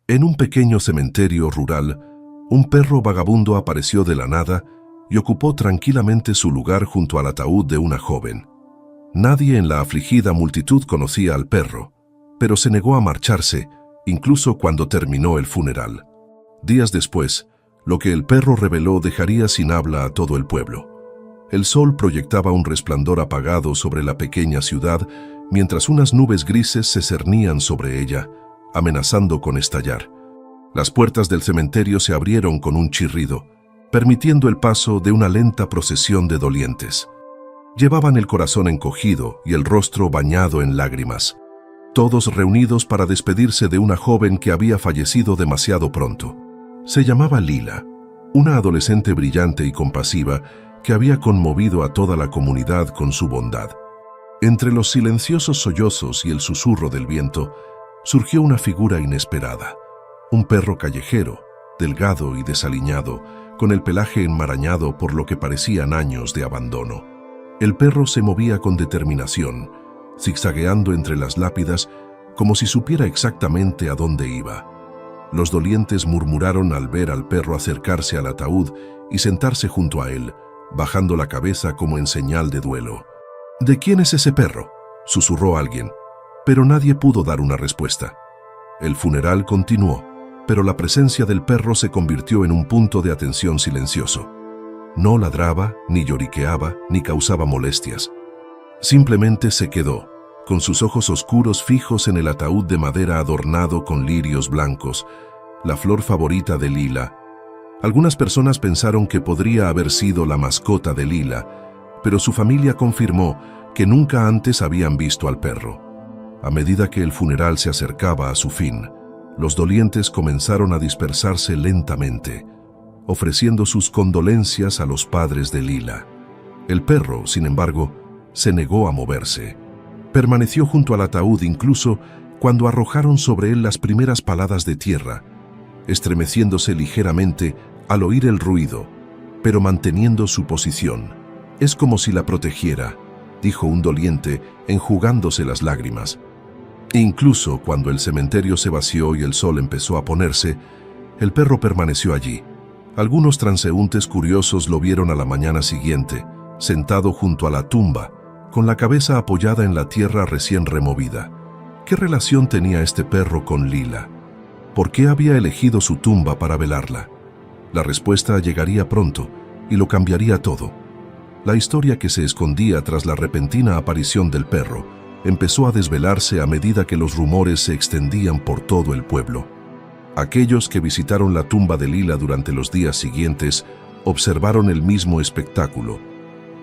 En un pequeño cementerio rural, un perro vagabundo apareció de la nada y ocupó tranquilamente su lugar junto al ataúd de una joven. Nadie en la afligida multitud conocía al perro, pero se negó a marcharse, incluso cuando terminó el funeral. Días después, lo que el perro reveló dejaría sin habla a todo el pueblo. El sol proyectaba un resplandor apagado sobre la pequeña ciudad, mientras unas nubes grises se cernían sobre ella, amenazando con estallar. Las puertas del cementerio se abrieron con un chirrido, permitiendo el paso de una lenta procesión de dolientes. Llevaban el corazón encogido y el rostro bañado en lágrimas, todos reunidos para despedirse de una joven que había fallecido demasiado pronto. Se llamaba Lila, una adolescente brillante y compasiva que había conmovido a toda la comunidad con su bondad. Entre los silenciosos sollozos y el susurro del viento, surgió una figura inesperada, un perro callejero, delgado y desaliñado, con el pelaje enmarañado por lo que parecían años de abandono. El perro se movía con determinación, zigzagueando entre las lápidas como si supiera exactamente a dónde iba. Los dolientes murmuraron al ver al perro acercarse al ataúd y sentarse junto a él, bajando la cabeza como en señal de duelo. «¿De quién es ese perro?», susurró alguien, pero nadie pudo dar una respuesta. El funeral continuó, pero la presencia del perro se convirtió en un punto de atención silencioso. No ladraba, ni lloriqueaba, ni causaba molestias. Simplemente se quedó, con sus ojos oscuros fijos en el ataúd de madera adornado con lirios blancos, la flor favorita de Lila. Algunas personas pensaron que podría haber sido la mascota de Lila, pero su familia confirmó que nunca antes habían visto al perro. A medida que el funeral se acercaba a su fin, los dolientes comenzaron a dispersarse lentamente, ofreciendo sus condolencias a los padres de Lila. El perro, sin embargo, se negó a moverse. Permaneció junto al ataúd incluso cuando arrojaron sobre él las primeras paladas de tierra, estremeciéndose ligeramente al oír el ruido, pero manteniendo su posición. «Es como si la protegiera», dijo un doliente, enjugándose las lágrimas. Incluso cuando el cementerio se vació y el sol empezó a ponerse, el perro permaneció allí. Algunos transeúntes curiosos lo vieron a la mañana siguiente, sentado junto a la tumba, con la cabeza apoyada en la tierra recién removida. ¿Qué relación tenía este perro con Lila? ¿Por qué había elegido su tumba para velarla? La respuesta llegaría pronto y lo cambiaría todo. La historia que se escondía tras la repentina aparición del perro empezó a desvelarse a medida que los rumores se extendían por todo el pueblo. Aquellos que visitaron la tumba de Lila durante los días siguientes observaron el mismo espectáculo: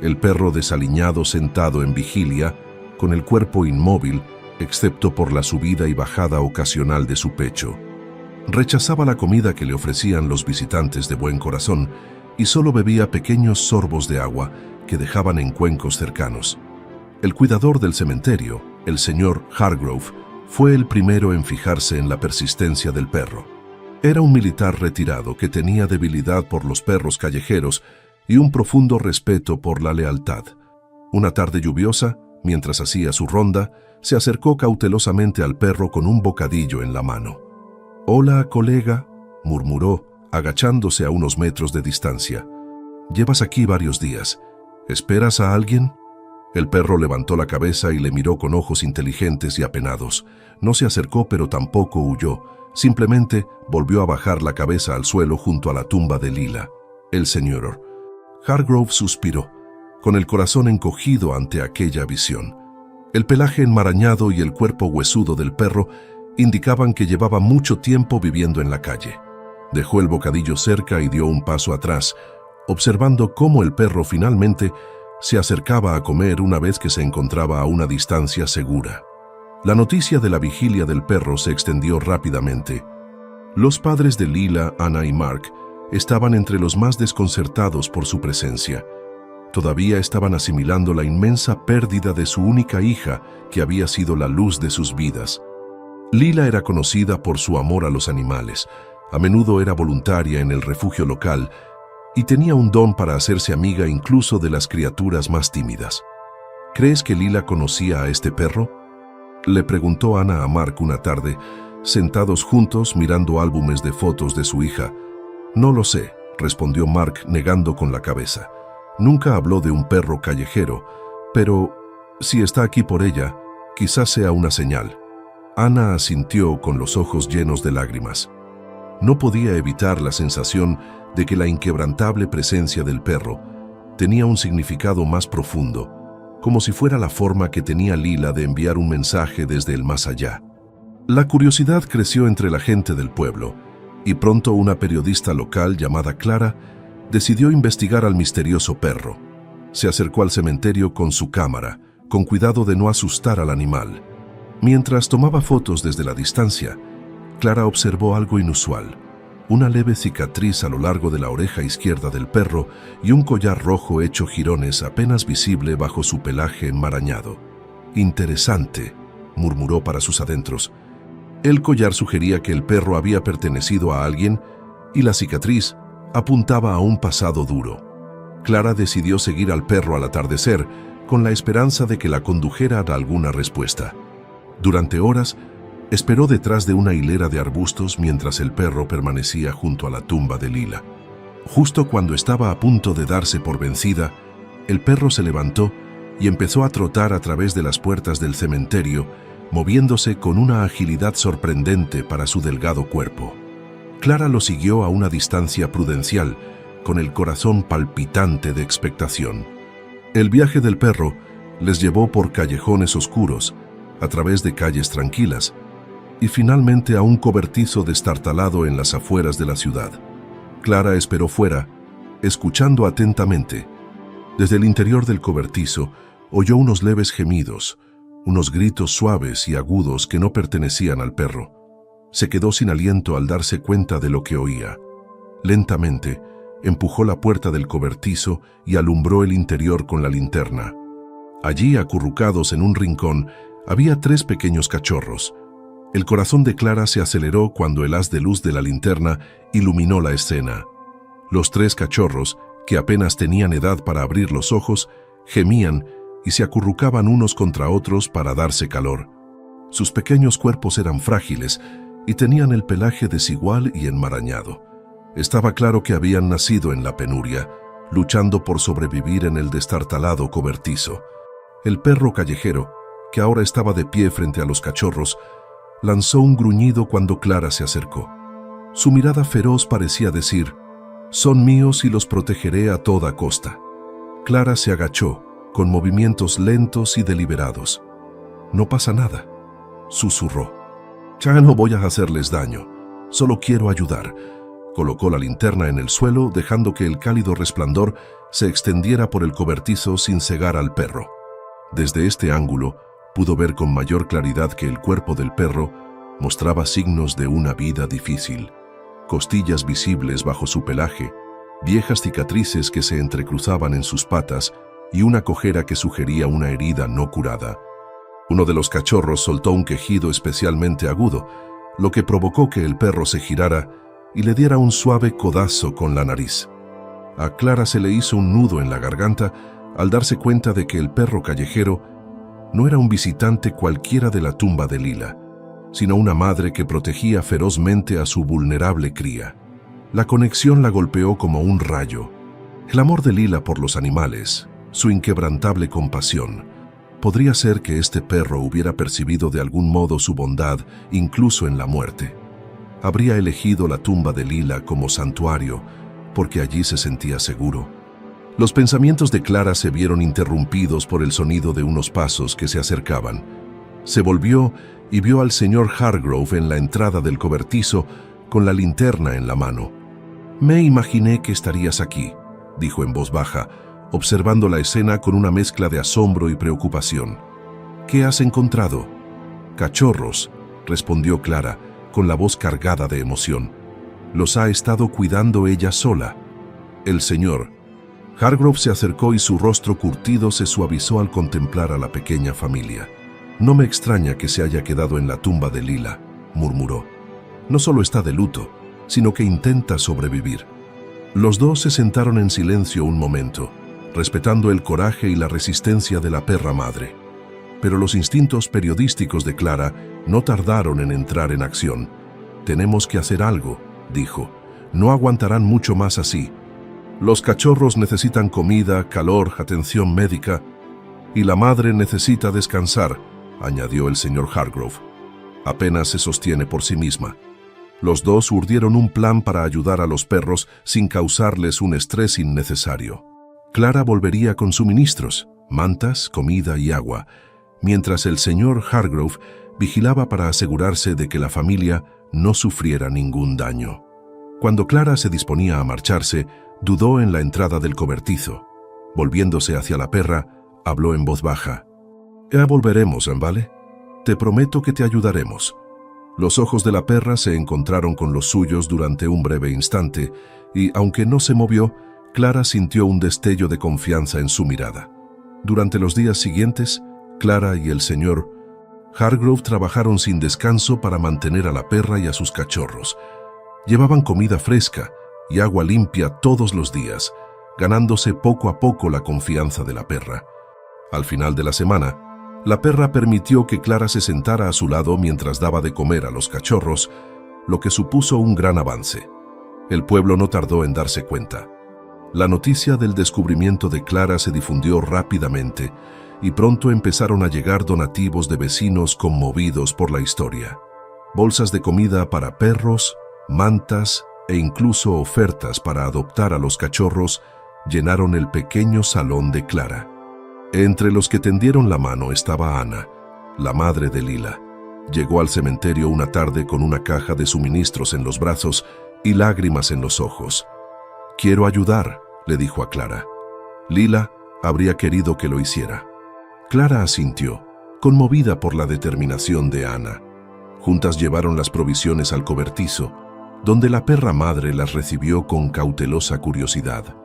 el perro desaliñado sentado en vigilia, con el cuerpo inmóvil, excepto por la subida y bajada ocasional de su pecho. Rechazaba la comida que le ofrecían los visitantes de buen corazón y solo bebía pequeños sorbos de agua que dejaban en cuencos cercanos. El cuidador del cementerio, el señor Hargrove, fue el primero en fijarse en la persistencia del perro. Era un militar retirado que tenía debilidad por los perros callejeros y un profundo respeto por la lealtad. Una tarde lluviosa, mientras hacía su ronda, se acercó cautelosamente al perro con un bocadillo en la mano. «Hola, colega», murmuró, agachándose a unos metros de distancia. «Llevas aquí varios días. ¿Esperas a alguien?». El perro levantó la cabeza y le miró con ojos inteligentes y apenados. No se acercó, pero tampoco huyó. Simplemente volvió a bajar la cabeza al suelo junto a la tumba de Lila. El señor Hargrove suspiró, con el corazón encogido ante aquella visión. El pelaje enmarañado y el cuerpo huesudo del perro indicaban que llevaba mucho tiempo viviendo en la calle. Dejó el bocadillo cerca y dio un paso atrás, observando cómo el perro finalmente se acercaba a comer una vez que se encontraba a una distancia segura. La noticia de la vigilia del perro se extendió rápidamente. Los padres de Lila, Anna y Mark estaban entre los más desconcertados por su presencia. Todavía estaban asimilando la inmensa pérdida de su única hija, que había sido la luz de sus vidas. Lila era conocida por su amor a los animales. A menudo era voluntaria en el refugio local y tenía un don para hacerse amiga incluso de las criaturas más tímidas. «¿Crees que Lila conocía a este perro?», le preguntó Anna a Mark una tarde, sentados juntos mirando álbumes de fotos de su hija. «No lo sé», respondió Mark negando con la cabeza. «Nunca habló de un perro callejero, pero si está aquí por ella, quizás sea una señal». Ana asintió con los ojos llenos de lágrimas. No podía evitar la sensación de que la inquebrantable presencia del perro tenía un significado más profundo, como si fuera la forma que tenía Lila de enviar un mensaje desde el más allá. La curiosidad creció entre la gente del pueblo, y pronto una periodista local llamada Clara decidió investigar al misterioso perro. Se acercó al cementerio con su cámara, con cuidado de no asustar al animal. Mientras tomaba fotos desde la distancia, Clara observó algo inusual: una leve cicatriz a lo largo de la oreja izquierda del perro y un collar rojo hecho jirones apenas visible bajo su pelaje enmarañado. «Interesante», murmuró para sus adentros. El collar sugería que el perro había pertenecido a alguien y la cicatriz apuntaba a un pasado duro. Clara decidió seguir al perro al atardecer con la esperanza de que la condujera a alguna respuesta. Durante horas, esperó detrás de una hilera de arbustos mientras el perro permanecía junto a la tumba de Lila. Justo cuando estaba a punto de darse por vencida, el perro se levantó y empezó a trotar a través de las puertas del cementerio, moviéndose con una agilidad sorprendente para su delgado cuerpo. Clara lo siguió a una distancia prudencial, con el corazón palpitante de expectación. El viaje del perro les llevó por callejones oscuros, a través de calles tranquilas, y finalmente a un cobertizo destartalado en las afueras de la ciudad. Clara esperó fuera, escuchando atentamente. Desde el interior del cobertizo oyó unos leves gemidos, unos gritos suaves y agudos que no pertenecían al perro. Se quedó sin aliento al darse cuenta de lo que oía. Lentamente, empujó la puerta del cobertizo y alumbró el interior con la linterna. Allí, acurrucados en un rincón, había 3 pequeños cachorros. El corazón de Clara se aceleró cuando el haz de luz de la linterna iluminó la escena. Los 3 cachorros, que apenas tenían edad para abrir los ojos, gemían y se acurrucaban unos contra otros para darse calor. Sus pequeños cuerpos eran frágiles y tenían el pelaje desigual y enmarañado. Estaba claro que habían nacido en la penuria, luchando por sobrevivir en el destartalado cobertizo. El perro callejero, que ahora estaba de pie frente a los cachorros, lanzó un gruñido cuando Clara se acercó. Su mirada feroz parecía decir: «Son míos y los protegeré a toda costa». Clara se agachó, con movimientos lentos y deliberados. «No pasa nada», susurró. «Ya no voy a hacerles daño, solo quiero ayudar». Colocó la linterna en el suelo, dejando que el cálido resplandor se extendiera por el cobertizo sin cegar al perro. Desde este ángulo, pudo ver con mayor claridad que el cuerpo del perro mostraba signos de una vida difícil. Costillas visibles bajo su pelaje, viejas cicatrices que se entrecruzaban en sus patas y una cojera que sugería una herida no curada. Uno de los cachorros soltó un quejido especialmente agudo, lo que provocó que el perro se girara y le diera un suave codazo con la nariz. A Clara se le hizo un nudo en la garganta al darse cuenta de que el perro callejero no era un visitante cualquiera de la tumba de Lila, sino una madre que protegía ferozmente a su vulnerable cría. La conexión la golpeó como un rayo. El amor de Lila por los animales, su inquebrantable compasión. Podría ser que este perro hubiera percibido de algún modo su bondad, incluso en la muerte. Habría elegido la tumba de Lila como santuario, porque allí se sentía seguro. Los pensamientos de Clara se vieron interrumpidos por el sonido de unos pasos que se acercaban. Se volvió y vio al señor Hargrove en la entrada del cobertizo con la linterna en la mano. «Me imaginé que estarías aquí», dijo en voz baja, observando la escena con una mezcla de asombro y preocupación. «¿Qué has encontrado?» «Cachorros», respondió Clara, con la voz cargada de emoción. «Los ha estado cuidando ella sola». El señor Hargrove se acercó y su rostro curtido se suavizó al contemplar a la pequeña familia. «No me extraña que se haya quedado en la tumba de Lila», murmuró. «No solo está de luto, sino que intenta sobrevivir». Los dos se sentaron en silencio un momento, respetando el coraje y la resistencia de la perra madre. Pero los instintos periodísticos de Clara no tardaron en entrar en acción. «Tenemos que hacer algo», dijo. «No aguantarán mucho más así. Los cachorros necesitan comida, calor, atención médica, y la madre necesita descansar», añadió el señor Hargrove. «Apenas se sostiene por sí misma». Los dos urdieron un plan para ayudar a los perros sin causarles un estrés innecesario. Clara volvería con suministros, mantas, comida y agua, mientras el señor Hargrove vigilaba para asegurarse de que la familia no sufriera ningún daño. Cuando Clara se disponía a marcharse, dudó en la entrada del cobertizo. Volviéndose hacia la perra, habló en voz baja. «Ya volveremos, ¿vale? Te prometo que te ayudaremos». Los ojos de la perra se encontraron con los suyos durante un breve instante y, aunque no se movió, Clara sintió un destello de confianza en su mirada. Durante los días siguientes, Clara y el señor Hargrove trabajaron sin descanso para mantener a la perra y a sus cachorros. Llevaban comida fresca y agua limpia todos los días, ganándose poco a poco la confianza de la perra. Al final de la semana, la perra permitió que Clara se sentara a su lado mientras daba de comer a los cachorros, lo que supuso un gran avance. El pueblo no tardó en darse cuenta. La noticia del descubrimiento de Clara se difundió rápidamente y pronto empezaron a llegar donativos de vecinos conmovidos por la historia. Bolsas de comida para perros, mantas e incluso ofertas para adoptar a los cachorros llenaron el pequeño salón de Clara. Entre los que tendieron la mano estaba Ana, la madre de Lila. Llegó al cementerio una tarde con una caja de suministros en los brazos y lágrimas en los ojos. «Quiero ayudar», le dijo a Clara. Lila habría querido que lo hiciera. Clara asintió, conmovida por la determinación de Ana. Juntas llevaron las provisiones al cobertizo, donde la perra madre las recibió con cautelosa curiosidad.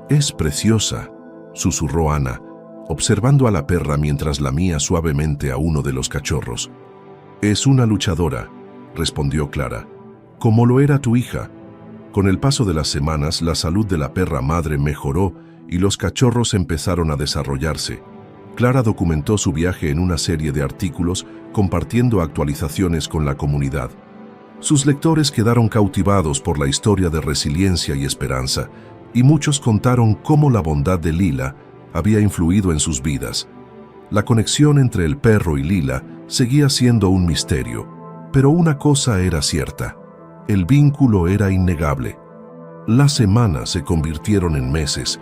«Es preciosa», susurró Ana, observando a la perra mientras lamía suavemente a uno de los cachorros. «Es una luchadora», respondió Clara, «como lo era tu hija». Con el paso de las semanas, la salud de la perra madre mejoró y los cachorros empezaron a desarrollarse. Clara documentó su viaje en una serie de artículos, compartiendo actualizaciones con la comunidad. Sus lectores quedaron cautivados por la historia de resiliencia y esperanza, y muchos contaron cómo la bondad de Lila había influido en sus vidas. La conexión entre el perro y Lila seguía siendo un misterio, pero una cosa era cierta: el vínculo era innegable. Las semanas se convirtieron en meses,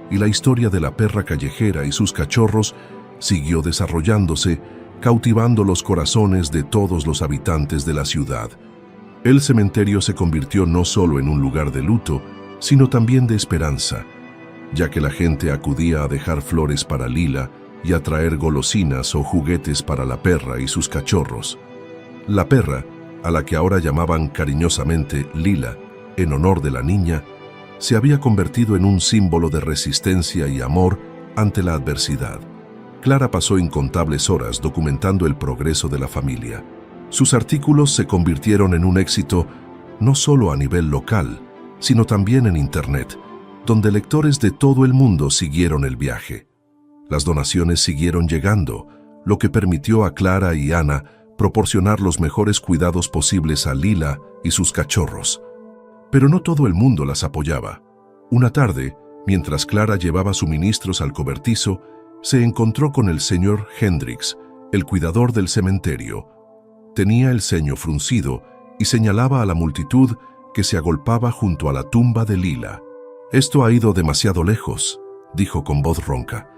y la historia de la perra callejera y sus cachorros siguió desarrollándose, cautivando los corazones de todos los habitantes de la ciudad. El cementerio se convirtió no solo en un lugar de luto, sino también de esperanza, ya que la gente acudía a dejar flores para Lila y a traer golosinas o juguetes para la perra y sus cachorros. La perra, a la que ahora llamaban cariñosamente Lila, en honor de la niña, se había convertido en un símbolo de resistencia y amor ante la adversidad. Clara pasó incontables horas documentando el progreso de la familia. Sus artículos se convirtieron en un éxito no solo a nivel local, sino también en Internet, donde lectores de todo el mundo siguieron el viaje. Las donaciones siguieron llegando, lo que permitió a Clara y Ana proporcionar los mejores cuidados posibles a Lila y sus cachorros. Pero no todo el mundo las apoyaba. Una tarde, mientras Clara llevaba suministros al cobertizo, se encontró con el señor Hendricks, el cuidador del cementerio. Tenía el ceño fruncido y señalaba a la multitud que se agolpaba junto a la tumba de Lila. «Esto ha ido demasiado lejos», dijo con voz ronca.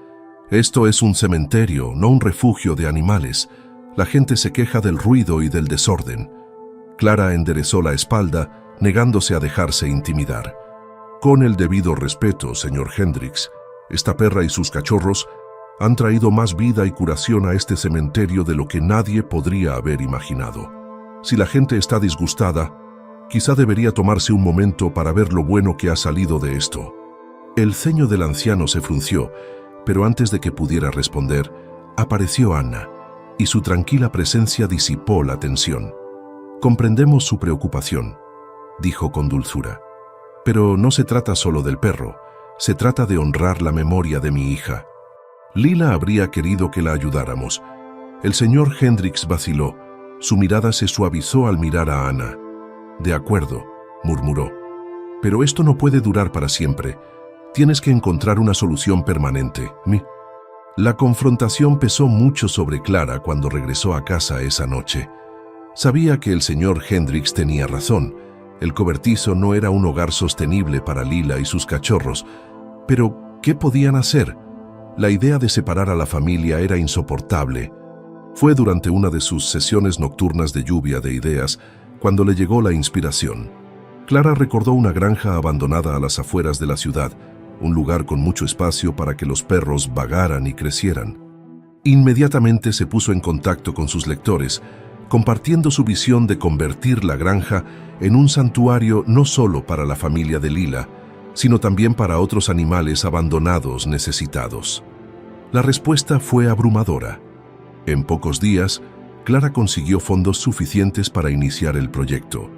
«Esto es un cementerio, no un refugio de animales. La gente se queja del ruido y del desorden». Clara enderezó la espalda, negándose a dejarse intimidar. «Con el debido respeto, señor Hendricks, esta perra y sus cachorros han traído más vida y curación a este cementerio de lo que nadie podría haber imaginado. Si la gente está disgustada, quizá debería tomarse un momento para ver lo bueno que ha salido de esto». El ceño del anciano se frunció, pero antes de que pudiera responder, apareció Ana, y su tranquila presencia disipó la tensión. «Comprendemos su preocupación», dijo con dulzura. «Pero no se trata solo del perro, se trata de honrar la memoria de mi hija. Lila habría querido que la ayudáramos, El señor Hendricks vaciló. Su mirada se suavizó al mirar a Ana. «De acuerdo», murmuró. «Pero esto no puede durar para siempre. Tienes que encontrar una solución permanente». La confrontación pesó mucho sobre Clara cuando regresó a casa esa noche. Sabía que el señor Hendricks tenía razón. El cobertizo no era un hogar sostenible para Lila y sus cachorros. Pero, ¿qué podían hacer? La idea de separar a la familia era insoportable. Fue durante una de sus sesiones nocturnas de lluvia de ideas cuando le llegó la inspiración. Clara recordó una granja abandonada a las afueras de la ciudad, un lugar con mucho espacio para que los perros vagaran y crecieran. Inmediatamente se puso en contacto con sus lectores, compartiendo su visión de convertir la granja en un santuario no solo para la familia de Lila, sino también para otros animales abandonados necesitados. La respuesta fue abrumadora. En pocos días, Clara consiguió fondos suficientes para iniciar el proyecto.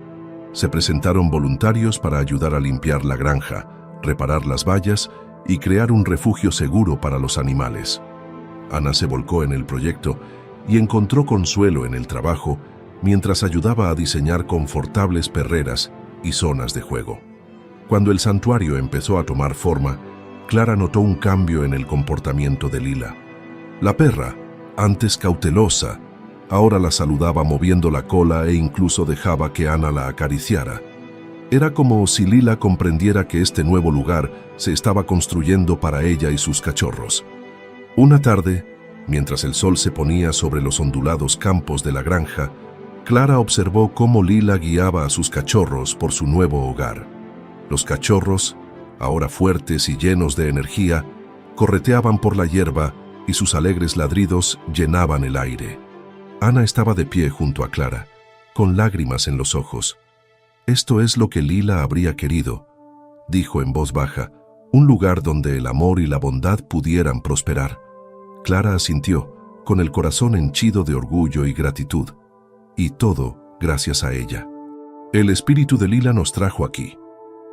Se presentaron voluntarios para ayudar a limpiar la granja, reparar las vallas y crear un refugio seguro para los animales. Ana se volcó en el proyecto y encontró consuelo en el trabajo mientras ayudaba a diseñar confortables perreras y zonas de juego. Cuando el santuario empezó a tomar forma, Clara notó un cambio en el comportamiento de Lila. La perra, antes cautelosa, ahora la saludaba moviendo la cola e incluso dejaba que Ana la acariciara. Era como si Lila comprendiera que este nuevo lugar se estaba construyendo para ella y sus cachorros. Una tarde, mientras el sol se ponía sobre los ondulados campos de la granja, Clara observó cómo Lila guiaba a sus cachorros por su nuevo hogar. Los cachorros, ahora fuertes y llenos de energía, correteaban por la hierba y sus alegres ladridos llenaban el aire. Ana estaba de pie junto a Clara, con lágrimas en los ojos. «Esto es lo que Lila habría querido», dijo en voz baja, «un lugar donde el amor y la bondad pudieran prosperar». Clara asintió, con el corazón henchido de orgullo y gratitud. Y todo gracias a ella. El espíritu de Lila nos trajo aquí.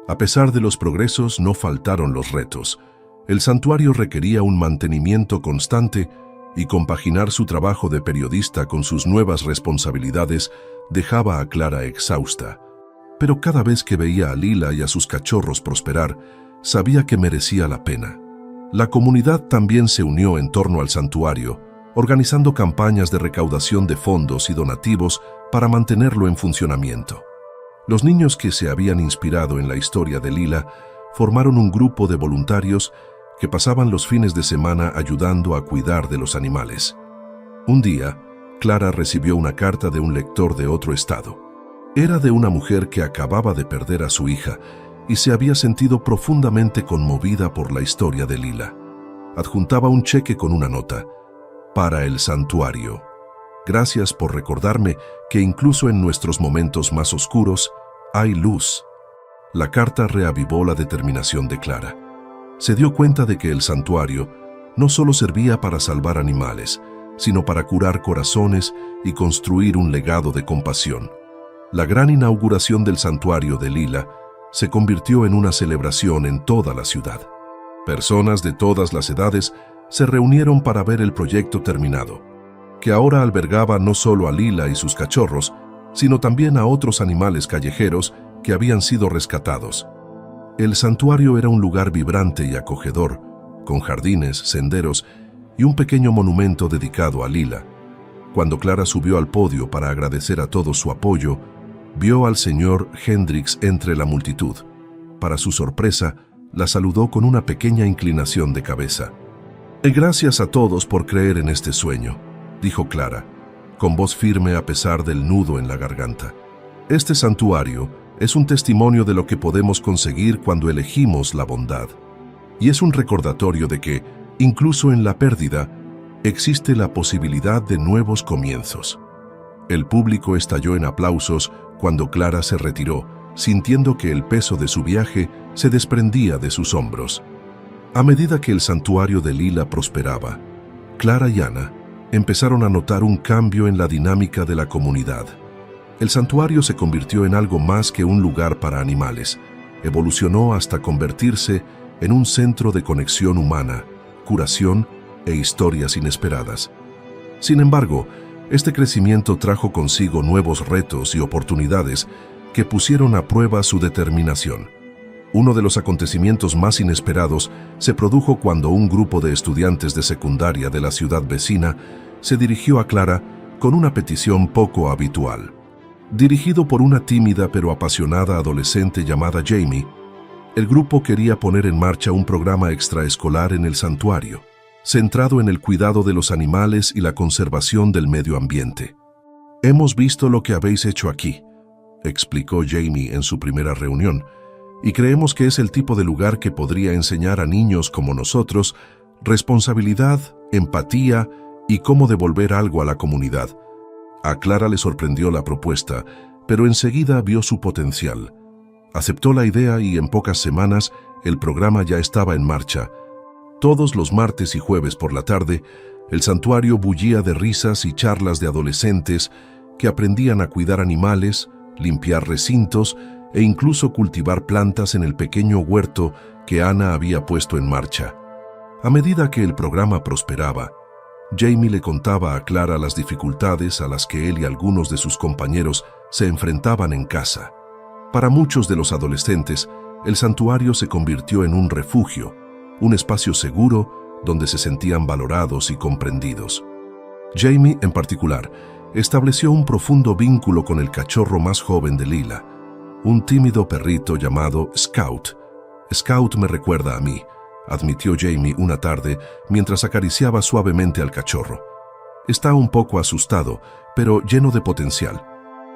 A pesar de los progresos, no faltaron los retos. El santuario requería un mantenimiento constante y compaginar su trabajo de periodista con sus nuevas responsabilidades dejaba a Clara exhausta. Pero cada vez que veía a Lila y a sus cachorros prosperar, sabía que merecía la pena. La comunidad también se unió en torno al santuario, organizando campañas de recaudación de fondos y donativos para mantenerlo en funcionamiento. Los niños que se habían inspirado en la historia de Lila formaron un grupo de voluntarios que pasaban los fines de semana ayudando a cuidar de los animales. Un día, Clara recibió una carta de un lector de otro estado. Era de una mujer que acababa de perder a su hija y se había sentido profundamente conmovida por la historia de Lila. Adjuntaba un cheque con una nota: «Para el santuario. Gracias por recordarme que incluso en nuestros momentos más oscuros hay luz». La carta reavivó la determinación de Clara. Se dio cuenta de que el santuario no solo servía para salvar animales, sino para curar corazones y construir un legado de compasión. La gran inauguración del santuario de Lila se convirtió en una celebración en toda la ciudad. Personas de todas las edades se reunieron para ver el proyecto terminado, que ahora albergaba no solo a Lila y sus cachorros, sino también a otros animales callejeros que habían sido rescatados. El santuario era un lugar vibrante y acogedor, con jardines, senderos y un pequeño monumento dedicado a Lila. Cuando Clara subió al podio para agradecer a todos su apoyo, vio al señor Hendricks entre la multitud. Para su sorpresa, la saludó con una pequeña inclinación de cabeza. «Gracias a todos por creer en este sueño», dijo Clara, con voz firme a pesar del nudo en la garganta. «Este santuario es un testimonio de lo que podemos conseguir cuando elegimos la bondad. Y es un recordatorio de que, incluso en la pérdida, existe la posibilidad de nuevos comienzos». El público estalló en aplausos cuando Clara se retiró, sintiendo que el peso de su viaje se desprendía de sus hombros. A medida que el santuario de Lila prosperaba, Clara y Ana empezaron a notar un cambio en la dinámica de la comunidad. El santuario se convirtió en algo más que un lugar para animales. Evolucionó hasta convertirse en un centro de conexión humana, curación e historias inesperadas. Sin embargo, este crecimiento trajo consigo nuevos retos y oportunidades que pusieron a prueba su determinación. Uno de los acontecimientos más inesperados se produjo cuando un grupo de estudiantes de secundaria de la ciudad vecina se dirigió a Clara con una petición poco habitual. Dirigido por una tímida pero apasionada adolescente llamada Jamie, el grupo quería poner en marcha un programa extraescolar en el santuario, centrado en el cuidado de los animales y la conservación del medio ambiente. «Hemos visto lo que habéis hecho aquí», explicó Jamie en su primera reunión, «y creemos que es el tipo de lugar que podría enseñar a niños como nosotros responsabilidad, empatía y cómo devolver algo a la comunidad». A Clara le sorprendió la propuesta, pero enseguida vio su potencial. Aceptó la idea y en pocas semanas el programa ya estaba en marcha. Todos los martes y jueves por la tarde, el santuario bullía de risas y charlas de adolescentes que aprendían a cuidar animales, limpiar recintos e incluso cultivar plantas en el pequeño huerto que Ana había puesto en marcha. A medida que el programa prosperaba, Jamie le contaba a Clara las dificultades a las que él y algunos de sus compañeros se enfrentaban en casa. Para muchos de los adolescentes, el santuario se convirtió en un refugio, un espacio seguro donde se sentían valorados y comprendidos. Jamie, en particular, estableció un profundo vínculo con el cachorro más joven de Lila, un tímido perrito llamado Scout. «Scout me recuerda a mí», admitió Jamie una tarde mientras acariciaba suavemente al cachorro. «Está un poco asustado, pero lleno de potencial».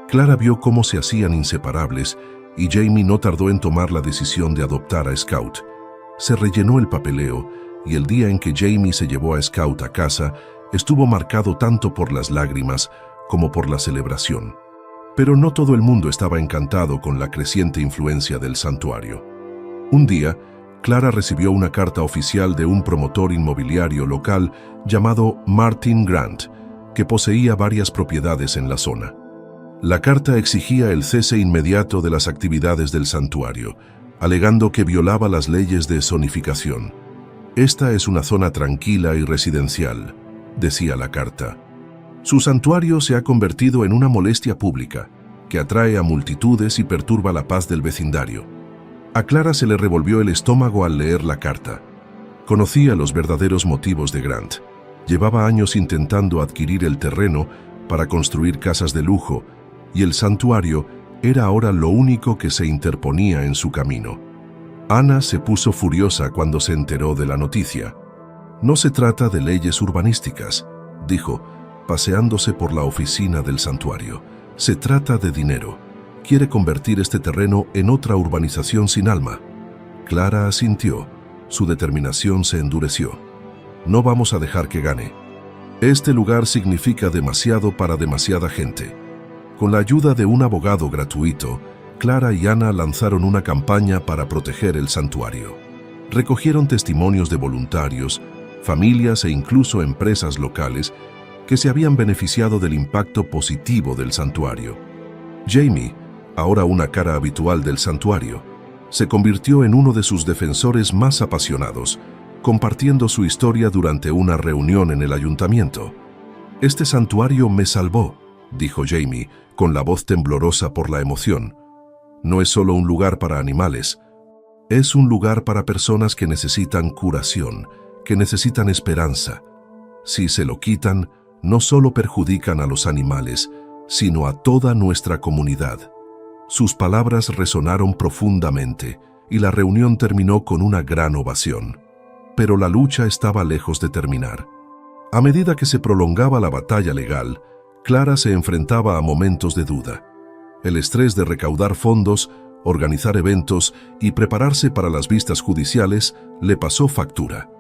Clara vio cómo se hacían inseparables y Jamie no tardó en tomar la decisión de adoptar a Scout. Se rellenó el papeleo y el día en que Jamie se llevó a Scout a casa estuvo marcado tanto por las lágrimas como por la celebración. Pero no todo el mundo estaba encantado con la creciente influencia del santuario. Un día, Clara recibió una carta oficial de un promotor inmobiliario local llamado Martin Grant, que poseía varias propiedades en la zona. La carta exigía el cese inmediato de las actividades del santuario, alegando que violaba las leyes de zonificación. «Esta es una zona tranquila y residencial», decía la carta. «Su santuario se ha convertido en una molestia pública, que atrae a multitudes y perturba la paz del vecindario». A Clara se le revolvió el estómago al leer la carta. Conocía los verdaderos motivos de Grant. Llevaba años intentando adquirir el terreno para construir casas de lujo, y el santuario era ahora lo único que se interponía en su camino. Ana se puso furiosa cuando se enteró de la noticia. «No se trata de leyes urbanísticas», dijo, paseándose por la oficina del santuario. «Se trata de dinero. Quiere convertir este terreno en otra urbanización sin alma». Clara asintió. Su determinación se endureció. «No vamos a dejar que gane. Este lugar significa demasiado para demasiada gente». Con la ayuda de un abogado gratuito, Clara y Ana lanzaron una campaña para proteger el santuario. Recogieron testimonios de voluntarios, familias e incluso empresas locales que se habían beneficiado del impacto positivo del santuario. Jamie, ahora una cara habitual del santuario, se convirtió en uno de sus defensores más apasionados, compartiendo su historia durante una reunión en el ayuntamiento. «Este santuario me salvó», dijo Jamie, con la voz temblorosa por la emoción. «No es solo un lugar para animales, es un lugar para personas que necesitan curación, que necesitan esperanza. Si se lo quitan, no solo perjudican a los animales, sino a toda nuestra comunidad». Sus palabras resonaron profundamente y la reunión terminó con una gran ovación. Pero la lucha estaba lejos de terminar. A medida que se prolongaba la batalla legal, Clara se enfrentaba a momentos de duda. El estrés de recaudar fondos, organizar eventos y prepararse para las vistas judiciales le pasó factura.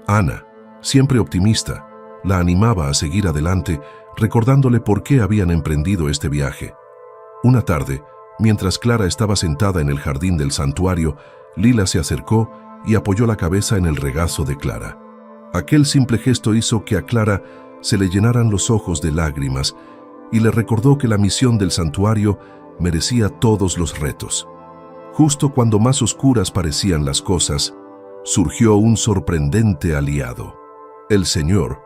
Ana, siempre optimista, la animaba a seguir adelante, recordándole por qué habían emprendido este viaje. Una tarde, mientras Clara estaba sentada en el jardín del santuario, Lila se acercó y apoyó la cabeza en el regazo de Clara. Aquel simple gesto hizo que a Clara se le llenaran los ojos de lágrimas y le recordó que la misión del santuario merecía todos los retos. Justo cuando más oscuras parecían las cosas, surgió un sorprendente aliado. El señor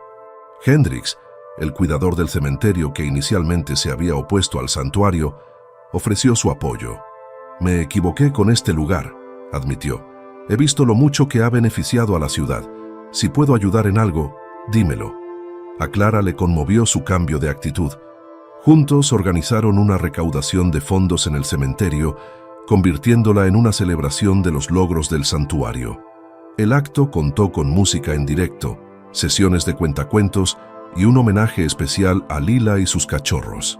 Hendricks, el cuidador del cementerio que inicialmente se había opuesto al santuario, ofreció su apoyo. «Me equivoqué con este lugar», admitió. «He visto lo mucho que ha beneficiado a la ciudad. Si puedo ayudar en algo, dímelo». A Clara le conmovió su cambio de actitud. Juntos organizaron una recaudación de fondos en el cementerio, convirtiéndola en una celebración de los logros del santuario. El acto contó con música en directo, sesiones de cuentacuentos y un homenaje especial a Lila y sus cachorros.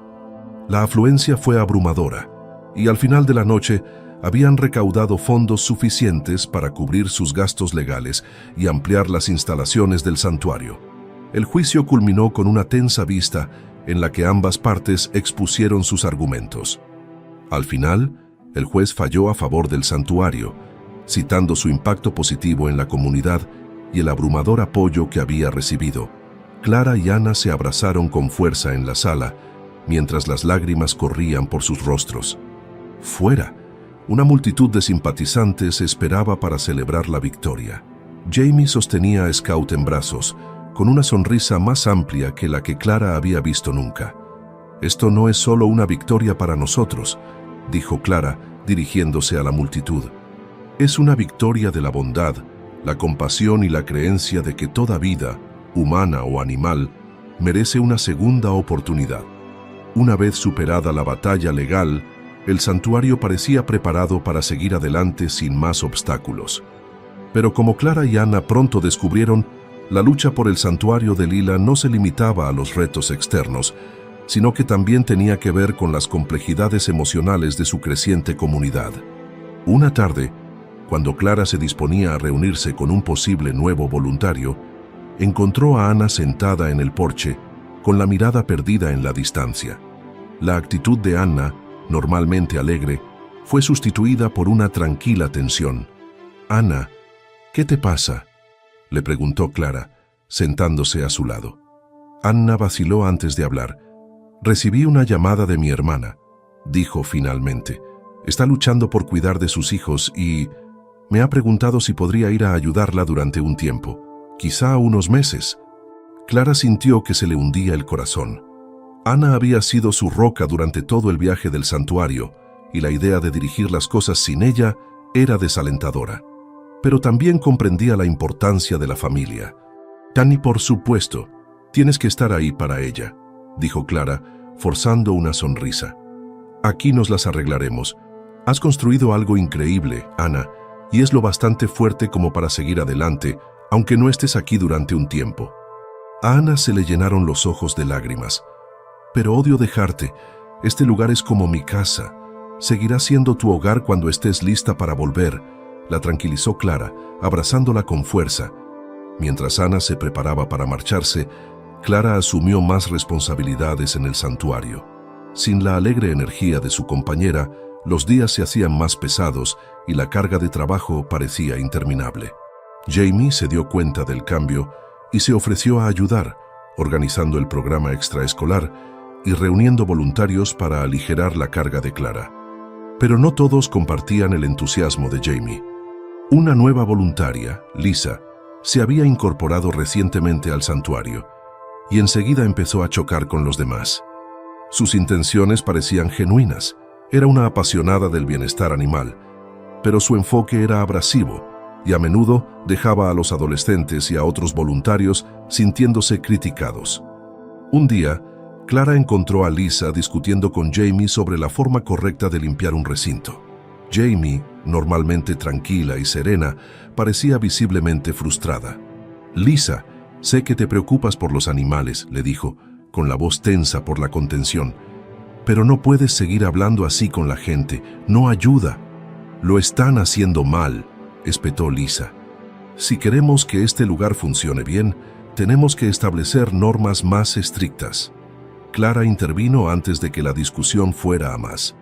La afluencia fue abrumadora, y al final de la noche habían recaudado fondos suficientes para cubrir sus gastos legales y ampliar las instalaciones del santuario. El juicio culminó con una tensa vista en la que ambas partes expusieron sus argumentos. Al final, el juez falló a favor del santuario, citando su impacto positivo en la comunidad y el abrumador apoyo que había recibido. Clara y Ana se abrazaron con fuerza en la sala, mientras las lágrimas corrían por sus rostros. Fuera, una multitud de simpatizantes esperaba para celebrar la victoria. Jamie sostenía a Scout en brazos, con una sonrisa más amplia que la que Clara había visto nunca. «Esto no es solo una victoria para nosotros», dijo Clara, dirigiéndose a la multitud. «Es una victoria de la bondad, la compasión y la creencia de que toda vida, humana o animal, merece una segunda oportunidad». Una vez superada la batalla legal, el santuario parecía preparado para seguir adelante sin más obstáculos. Pero como Clara y Ana pronto descubrieron, la lucha por el santuario de Lila no se limitaba a los retos externos, sino que también tenía que ver con las complejidades emocionales de su creciente comunidad. Una tarde, cuando Clara se disponía a reunirse con un posible nuevo voluntario, encontró a Ana sentada en el porche, con la mirada perdida en la distancia. La actitud de Ana, normalmente alegre, fue sustituida por una tranquila tensión. «Ana, ¿qué te pasa?», le preguntó Clara, sentándose a su lado. Ana vaciló antes de hablar. «Recibí una llamada de mi hermana», dijo finalmente. «Está luchando por cuidar de sus hijos y me ha preguntado si podría ir a ayudarla durante un tiempo, quizá unos meses». Clara sintió que se le hundía el corazón. Ana había sido su roca durante todo el viaje del santuario, y la idea de dirigir las cosas sin ella era desalentadora. Pero también comprendía la importancia de la familia. «Tani, por supuesto, tienes que estar ahí para ella», dijo Clara, forzando una sonrisa. «Aquí nos las arreglaremos. Has construido algo increíble, Ana, y es lo bastante fuerte como para seguir adelante, aunque no estés aquí durante un tiempo». A Ana se le llenaron los ojos de lágrimas. «Pero odio dejarte. Este lugar es como mi casa. Seguirá siendo tu hogar cuando estés lista para volver», la tranquilizó Clara, abrazándola con fuerza. Mientras Ana se preparaba para marcharse, Clara asumió más responsabilidades en el santuario. Sin la alegre energía de su compañera, los días se hacían más pesados y la carga de trabajo parecía interminable. Jamie se dio cuenta del cambio y se ofreció a ayudar, organizando el programa extraescolar y reuniendo voluntarios para aligerar la carga de Clara. Pero no todos compartían el entusiasmo de Jamie. Una nueva voluntaria, Lisa, se había incorporado recientemente al santuario y enseguida empezó a chocar con los demás. Sus intenciones parecían genuinas, era una apasionada del bienestar animal, pero su enfoque era abrasivo y a menudo dejaba a los adolescentes y a otros voluntarios sintiéndose criticados. Un día, Clara encontró a Lisa discutiendo con Jamie sobre la forma correcta de limpiar un recinto. Jamie, normalmente tranquila y serena, parecía visiblemente frustrada. «Lisa, sé que te preocupas por los animales», le dijo, con la voz tensa por la contención. «Pero no puedes seguir hablando así con la gente, no ayuda». «Lo están haciendo mal», espetó Lisa. «Si queremos que este lugar funcione bien, tenemos que establecer normas más estrictas». Clara intervino antes de que la discusión fuera a más.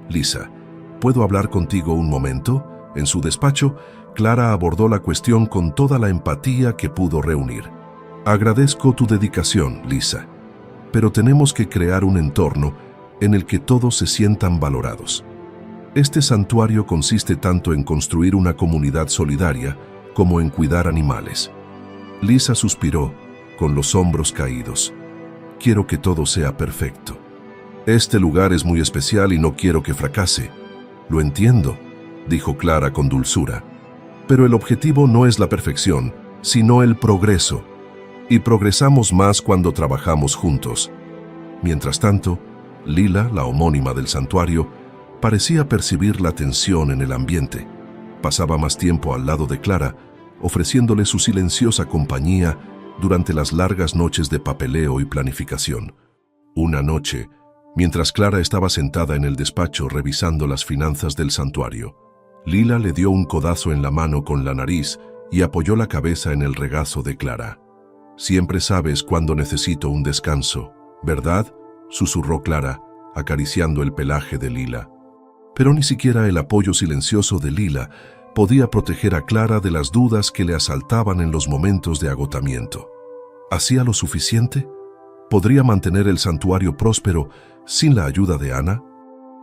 «Lisa, ¿puedo hablar contigo un momento?». En su despacho, Clara abordó la cuestión con toda la empatía que pudo reunir. «Agradezco tu dedicación, Lisa, pero tenemos que crear un entorno en el que todos se sientan valorados. Este santuario consiste tanto en construir una comunidad solidaria como en cuidar animales». Lisa suspiró, con los hombros caídos. quiero que todo sea perfecto. Este lugar es muy especial y no quiero que fracase. Lo entiendo, dijo Clara con dulzura. Pero el objetivo no es la perfección, sino el progreso. Y progresamos más cuando trabajamos juntos. Mientras tanto, Lila, la homónima del santuario, parecía percibir la tensión en el ambiente. Pasaba más tiempo al lado de Clara, ofreciéndole su silenciosa compañía durante las largas noches de papeleo y planificación. Una noche, mientras Clara estaba sentada en el despacho revisando las finanzas del santuario, Lila le dio un codazo en la mano con la nariz y apoyó la cabeza en el regazo de Clara. «Siempre sabes cuándo necesito un descanso, ¿verdad?», susurró Clara, acariciando el pelaje de Lila. Pero ni siquiera el apoyo silencioso de Lila podía proteger a Clara de las dudas que le asaltaban en los momentos de agotamiento. ¿Hacía lo suficiente? ¿Podría mantener el santuario próspero sin la ayuda de Ana?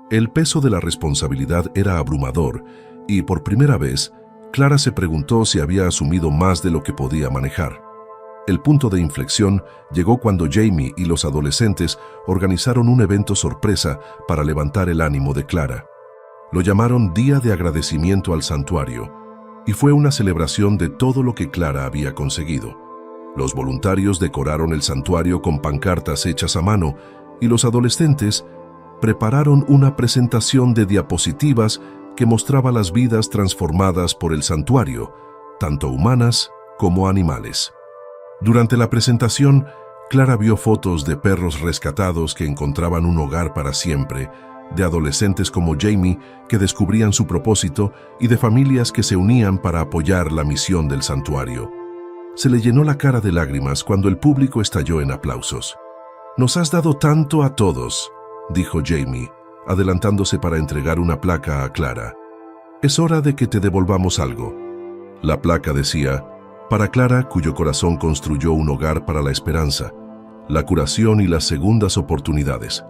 El peso de la responsabilidad era abrumador y, por primera vez, Clara se preguntó si había asumido más de lo que podía manejar. El punto de inflexión llegó cuando Jamie y los adolescentes organizaron un evento sorpresa para levantar el ánimo de Clara. Lo llamaron Día de Agradecimiento al Santuario, y fue una celebración de todo lo que Clara había conseguido. Los voluntarios decoraron el santuario con pancartas hechas a mano, y los adolescentes prepararon una presentación de diapositivas que mostraba las vidas transformadas por el santuario, tanto humanas como animales. Durante la presentación, Clara vio fotos de perros rescatados que encontraban un hogar para siempre, de adolescentes como Jamie que descubrían su propósito y de familias que se unían para apoyar la misión del santuario. Se le llenó la cara de lágrimas cuando el público estalló en aplausos. «Nos has dado tanto a todos», dijo Jamie, adelantándose para entregar una placa a Clara. «Es hora de que te devolvamos algo». La placa decía: «Para Clara, cuyo corazón construyó un hogar para la esperanza, la curación y las segundas oportunidades».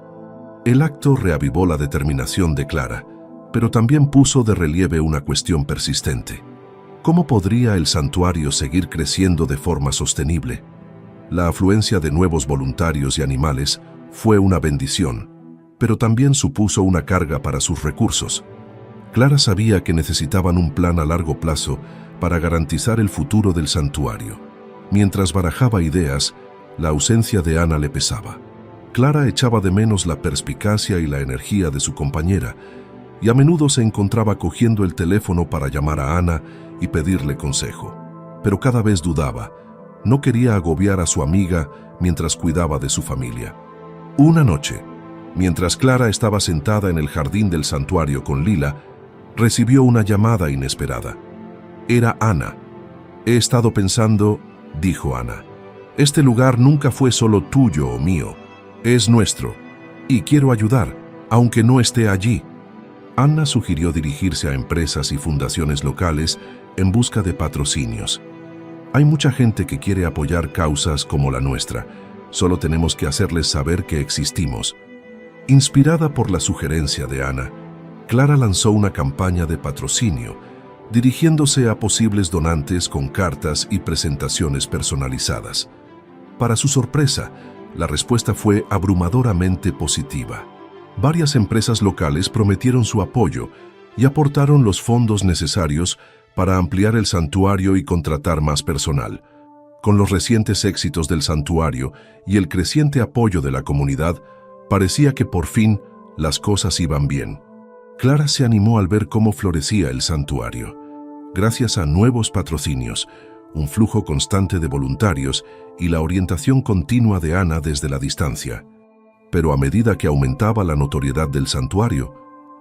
El acto reavivó la determinación de Clara, pero también puso de relieve una cuestión persistente. ¿Cómo podría el santuario seguir creciendo de forma sostenible? La afluencia de nuevos voluntarios y animales fue una bendición, pero también supuso una carga para sus recursos. Clara sabía que necesitaban un plan a largo plazo para garantizar el futuro del santuario. Mientras barajaba ideas, la ausencia de Ana le pesaba. Clara echaba de menos la perspicacia y la energía de su compañera, y a menudo se encontraba cogiendo el teléfono para llamar a Ana y pedirle consejo. Pero cada vez dudaba. No quería agobiar a su amiga mientras cuidaba de su familia. Una noche, mientras Clara estaba sentada en el jardín del santuario con Lila, recibió una llamada inesperada. Era Ana. «He estado pensando», dijo Ana. «Este lugar nunca fue solo tuyo o mío. Es nuestro, y quiero ayudar, aunque no esté allí». Ana sugirió dirigirse a empresas y fundaciones locales en busca de patrocinios. «Hay mucha gente que quiere apoyar causas como la nuestra. Solo tenemos que hacerles saber que existimos». Inspirada por la sugerencia de Ana, Clara lanzó una campaña de patrocinio, dirigiéndose a posibles donantes con cartas y presentaciones personalizadas. Para su sorpresa, la respuesta fue abrumadoramente positiva. Varias empresas locales prometieron su apoyo y aportaron los fondos necesarios para ampliar el santuario y contratar más personal. Con los recientes éxitos del santuario y el creciente apoyo de la comunidad, parecía que por fin las cosas iban bien. Clara se animó al ver cómo florecía el santuario. Gracias a nuevos patrocinios, un flujo constante de voluntarios y la orientación continua de Ana desde la distancia. Pero a medida que aumentaba la notoriedad del santuario,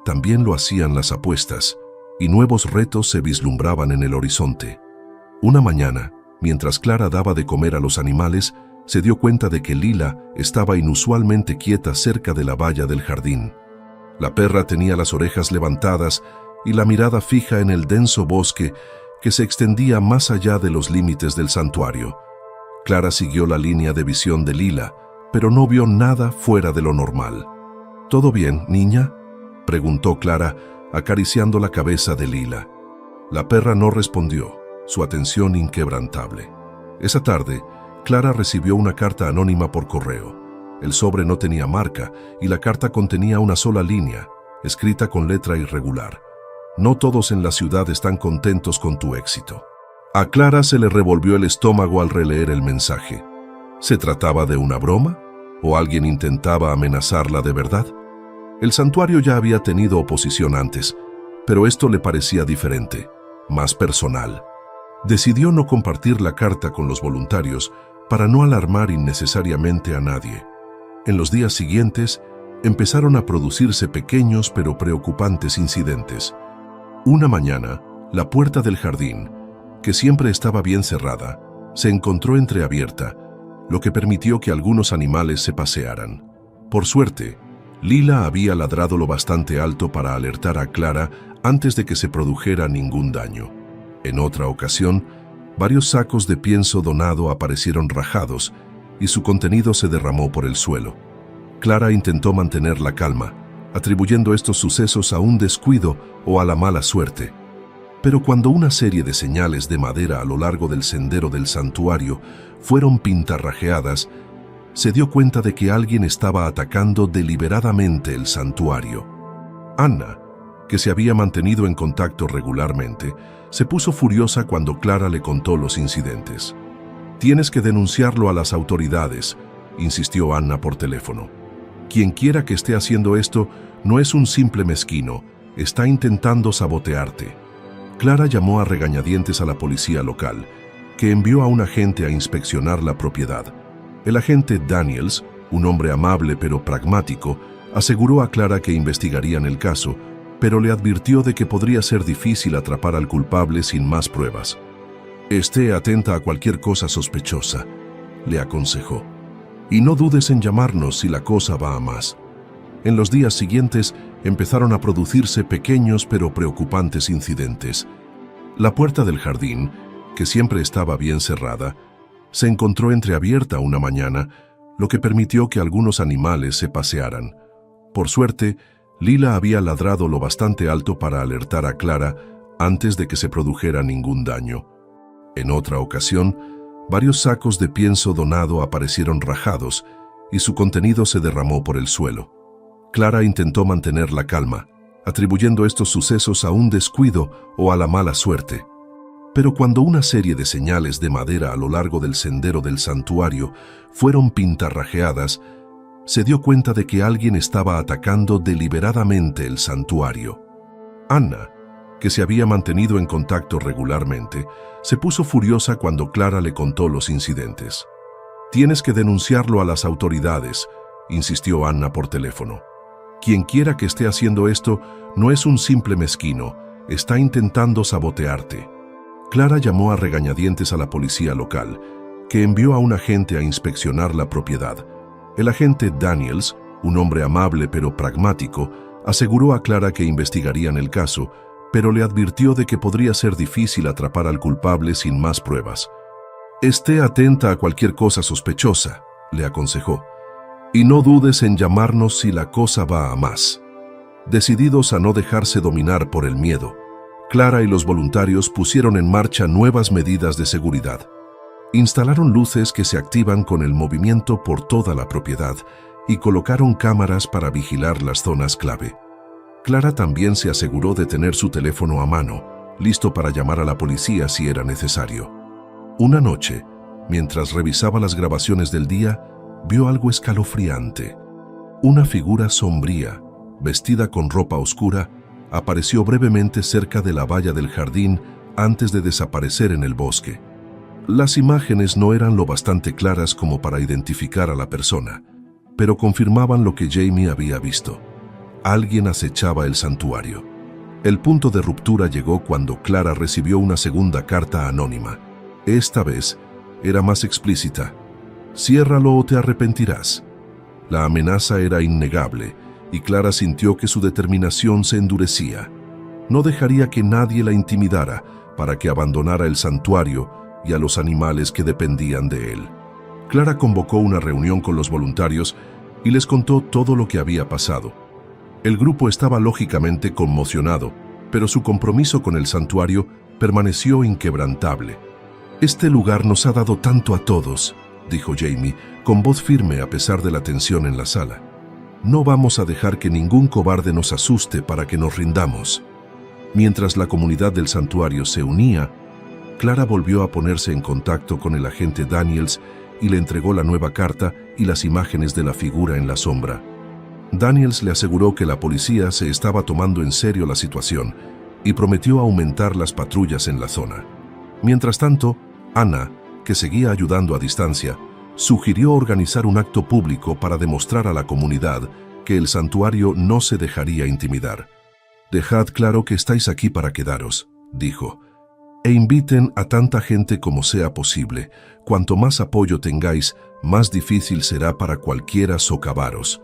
también lo hacían las apuestas, y nuevos retos se vislumbraban en el horizonte. Una mañana, mientras Clara daba de comer a los animales, se dio cuenta de que Lila estaba inusualmente quieta cerca de la valla del jardín. La perra tenía las orejas levantadas y la mirada fija en el denso bosque que se extendía más allá de los límites del santuario. Clara siguió la línea de visión de Lila, pero no vio nada fuera de lo normal. «¿Todo bien, niña?», preguntó Clara, acariciando la cabeza de Lila. La perra no respondió, su atención inquebrantable. Esa tarde, Clara recibió una carta anónima por correo. El sobre no tenía marca y la carta contenía una sola línea, escrita con letra irregular. No todos en la ciudad están contentos con tu éxito. A Clara se le revolvió el estómago al releer el mensaje. ¿Se trataba de una broma? ¿O alguien intentaba amenazarla de verdad? El santuario ya había tenido oposición antes, pero esto le parecía diferente, más personal. Decidió no compartir la carta con los voluntarios para no alarmar innecesariamente a nadie. En los días siguientes, empezaron a producirse pequeños pero preocupantes incidentes. Una mañana, la puerta del jardín, que siempre estaba bien cerrada, se encontró entreabierta, lo que permitió que algunos animales se pasearan. Por suerte, Lila había ladrado lo bastante alto para alertar a Clara antes de que se produjera ningún daño. En otra ocasión, varios sacos de pienso donado aparecieron rajados y su contenido se derramó por el suelo. Clara intentó mantener la calma, atribuyendo estos sucesos a un descuido o a la mala suerte. Pero cuando una serie de señales de madera a lo largo del sendero del santuario fueron pintarrajeadas, se dio cuenta de que alguien estaba atacando deliberadamente el santuario. Anna, que se había mantenido en contacto regularmente, se puso furiosa cuando Clara le contó los incidentes. «Tienes que denunciarlo a las autoridades», insistió Anna por teléfono. «Quien quiera que esté haciendo esto no es un simple mezquino, está intentando sabotearte». Clara llamó a regañadientes a la policía local, que envió a un agente a inspeccionar la propiedad. El agente Daniels, un hombre amable pero pragmático, aseguró a Clara que investigarían el caso, pero le advirtió de que podría ser difícil atrapar al culpable sin más pruebas. «Esté atenta a cualquier cosa sospechosa», le aconsejó. «Y no dudes en llamarnos si la cosa va a más». En los días siguientes empezaron a producirse pequeños pero preocupantes incidentes. La puerta del jardín, que siempre estaba bien cerrada, se encontró entreabierta una mañana, lo que permitió que algunos animales se pasearan. Por suerte, Lila había ladrado lo bastante alto para alertar a Clara antes de que se produjera ningún daño. En otra ocasión, varios sacos de pienso donado aparecieron rajados y su contenido se derramó por el suelo. Clara intentó mantener la calma, atribuyendo estos sucesos a un descuido o a la mala suerte. Pero cuando una serie de señales de madera a lo largo del sendero del santuario fueron pintarrajeadas, se dio cuenta de que alguien estaba atacando deliberadamente el santuario. Anna, que se había mantenido en contacto regularmente, se puso furiosa cuando Clara le contó los incidentes. «Tienes que denunciarlo a las autoridades», insistió Anna por teléfono. «Quien quiera que esté haciendo esto no es un simple mezquino, está intentando sabotearte». Clara llamó a regañadientes a la policía local, que envió a un agente a inspeccionar la propiedad. El agente Daniels, un hombre amable pero pragmático, aseguró a Clara que investigarían el caso, pero le advirtió de que podría ser difícil atrapar al culpable sin más pruebas. «Esté atenta a cualquier cosa sospechosa», le aconsejó. «Y no dudes en llamarnos si la cosa va a más». Decididos a no dejarse dominar por el miedo, Clara y los voluntarios pusieron en marcha nuevas medidas de seguridad. Instalaron luces que se activan con el movimiento por toda la propiedad y colocaron cámaras para vigilar las zonas clave. Clara también se aseguró de tener su teléfono a mano, listo para llamar a la policía si era necesario. Una noche, mientras revisaba las grabaciones del día, vio algo escalofriante. Una figura sombría, vestida con ropa oscura, apareció brevemente cerca de la valla del jardín antes de desaparecer en el bosque. Las imágenes no eran lo bastante claras como para identificar a la persona, pero confirmaban lo que Jamie había visto. Alguien acechaba el santuario. El punto de ruptura llegó cuando Clara recibió una segunda carta anónima. Esta vez era más explícita. «Ciérralo o te arrepentirás». La amenaza era innegable, y Clara sintió que su determinación se endurecía. No dejaría que nadie la intimidara para que abandonara el santuario y a los animales que dependían de él. Clara convocó una reunión con los voluntarios y les contó todo lo que había pasado. El grupo estaba lógicamente conmocionado, pero su compromiso con el santuario permaneció inquebrantable. «Este lugar nos ha dado tanto a todos», dijo Jamie, con voz firme a pesar de la tensión en la sala. No vamos a dejar que ningún cobarde nos asuste para que nos rindamos. Mientras la comunidad del santuario se unía, Clara volvió a ponerse en contacto con el agente Daniels y le entregó la nueva carta y las imágenes de la figura en la sombra. Daniels le aseguró que la policía se estaba tomando en serio la situación y prometió aumentar las patrullas en la zona. Mientras tanto, Anna, que seguía ayudando a distancia, sugirió organizar un acto público para demostrar a la comunidad que el santuario no se dejaría intimidar. «Dejad claro que estáis aquí para quedaros», dijo, «e inviten a tanta gente como sea posible. Cuanto más apoyo tengáis, más difícil será para cualquiera socavaros».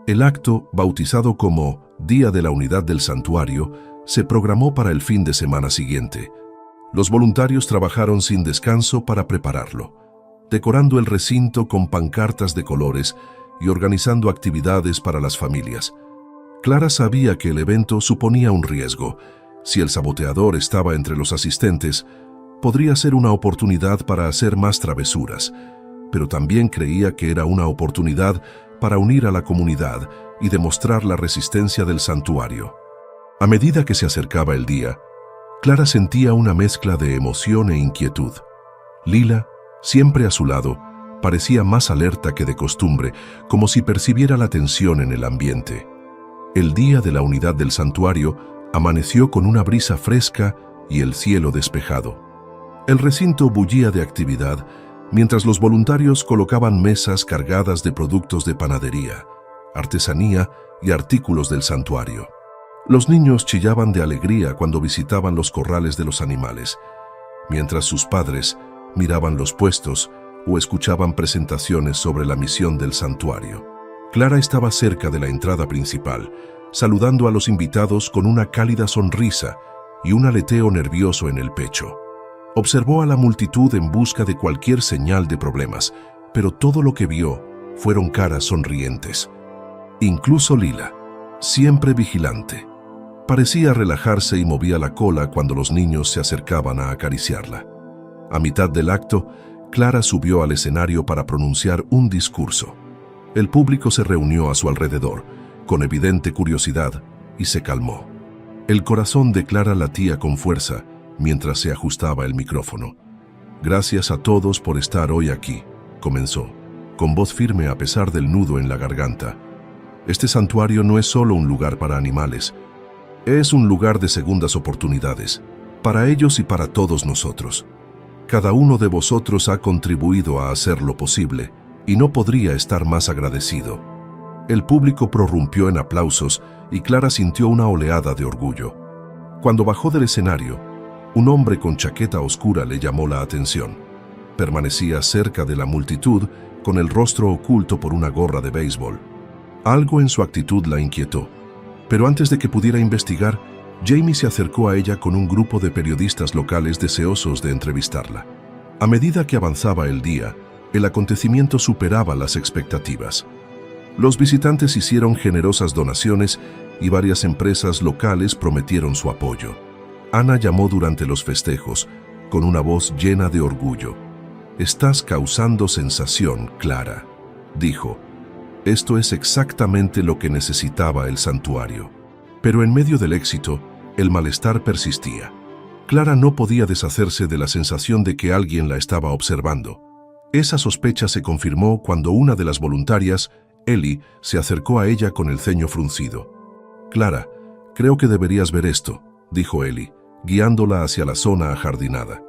El acto, bautizado como Día de la Unidad del Santuario, se programó para el fin de semana siguiente. Los voluntarios trabajaron sin descanso para prepararlo, decorando el recinto con pancartas de colores y organizando actividades para las familias. Clara sabía que el evento suponía un riesgo. Si el saboteador estaba entre los asistentes, podría ser una oportunidad para hacer más travesuras, pero también creía que era una oportunidad para unir a la comunidad y demostrar la resistencia del santuario. A medida que se acercaba el día, Clara sentía una mezcla de emoción e inquietud. Lila, siempre a su lado, parecía más alerta que de costumbre, como si percibiera la tensión en el ambiente. El día de la unidad del santuario amaneció con una brisa fresca y el cielo despejado. El recinto bullía de actividad, mientras los voluntarios colocaban mesas cargadas de productos de panadería, artesanía y artículos del santuario. Los niños chillaban de alegría cuando visitaban los corrales de los animales, mientras sus padres miraban los puestos o escuchaban presentaciones sobre la misión del santuario. Clara estaba cerca de la entrada principal, saludando a los invitados con una cálida sonrisa y un aleteo nervioso en el pecho. Observó a la multitud en busca de cualquier señal de problemas, pero todo lo que vio fueron caras sonrientes. Incluso Lila, siempre vigilante, parecía relajarse y movía la cola cuando los niños se acercaban a acariciarla. A mitad del acto, Clara subió al escenario para pronunciar un discurso. El público se reunió a su alrededor, con evidente curiosidad, y se calmó. El corazón de Clara latía con fuerza mientras se ajustaba el micrófono. «Gracias a todos por estar hoy aquí», comenzó, con voz firme a pesar del nudo en la garganta. «Este santuario no es solo un lugar para animales, es un lugar de segundas oportunidades, para ellos y para todos nosotros. Cada uno de vosotros ha contribuido a hacerlo posible, y no podría estar más agradecido». El público prorrumpió en aplausos y Clara sintió una oleada de orgullo. Cuando bajó del escenario, un hombre con chaqueta oscura le llamó la atención. Permanecía cerca de la multitud, con el rostro oculto por una gorra de béisbol. Algo en su actitud la inquietó, pero antes de que pudiera investigar, Jamie se acercó a ella con un grupo de periodistas locales deseosos de entrevistarla. A medida que avanzaba el día, el acontecimiento superaba las expectativas. Los visitantes hicieron generosas donaciones y varias empresas locales prometieron su apoyo. Anna llamó durante los festejos, con una voz llena de orgullo. «Estás causando sensación, Clara», dijo. «Esto es exactamente lo que necesitaba el santuario». Pero en medio del éxito, el malestar persistía. Clara no podía deshacerse de la sensación de que alguien la estaba observando. Esa sospecha se confirmó cuando una de las voluntarias, Ellie, se acercó a ella con el ceño fruncido. «Clara, creo que deberías ver esto», dijo Ellie, guiándola hacia la zona ajardinada.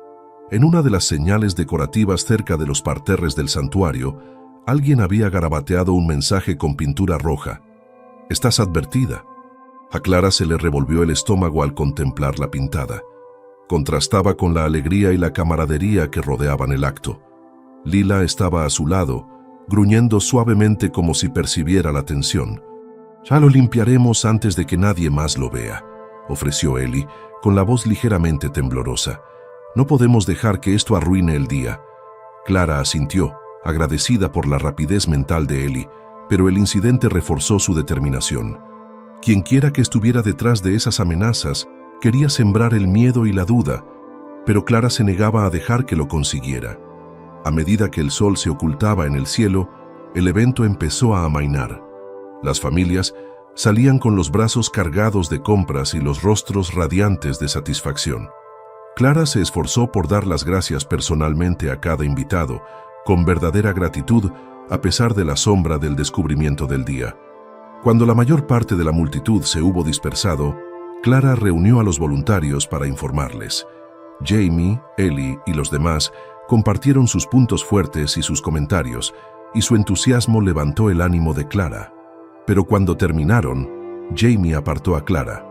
En una de las señales decorativas cerca de los parterres del santuario, alguien había garabateado un mensaje con pintura roja. «Estás advertida». A Clara se le revolvió el estómago al contemplar la pintada. Contrastaba con la alegría y la camaradería que rodeaban el acto. Lila estaba a su lado, gruñendo suavemente como si percibiera la tensión. «Ya lo limpiaremos antes de que nadie más lo vea», ofreció Ellie, con la voz ligeramente temblorosa. «No podemos dejar que esto arruine el día». Clara asintió, agradecida por la rapidez mental de Ellie, pero el incidente reforzó su determinación. Quienquiera que estuviera detrás de esas amenazas quería sembrar el miedo y la duda, pero Clara se negaba a dejar que lo consiguiera. A medida que el sol se ocultaba en el cielo, el evento empezó a amainar. Las familias salían con los brazos cargados de compras y los rostros radiantes de satisfacción. Clara se esforzó por dar las gracias personalmente a cada invitado, con verdadera gratitud, a pesar de la sombra del descubrimiento del día. Cuando la mayor parte de la multitud se hubo dispersado, Clara reunió a los voluntarios para informarles. Jamie, Ellie y los demás compartieron sus puntos fuertes y sus comentarios, y su entusiasmo levantó el ánimo de Clara. Pero cuando terminaron, Jamie apartó a Clara.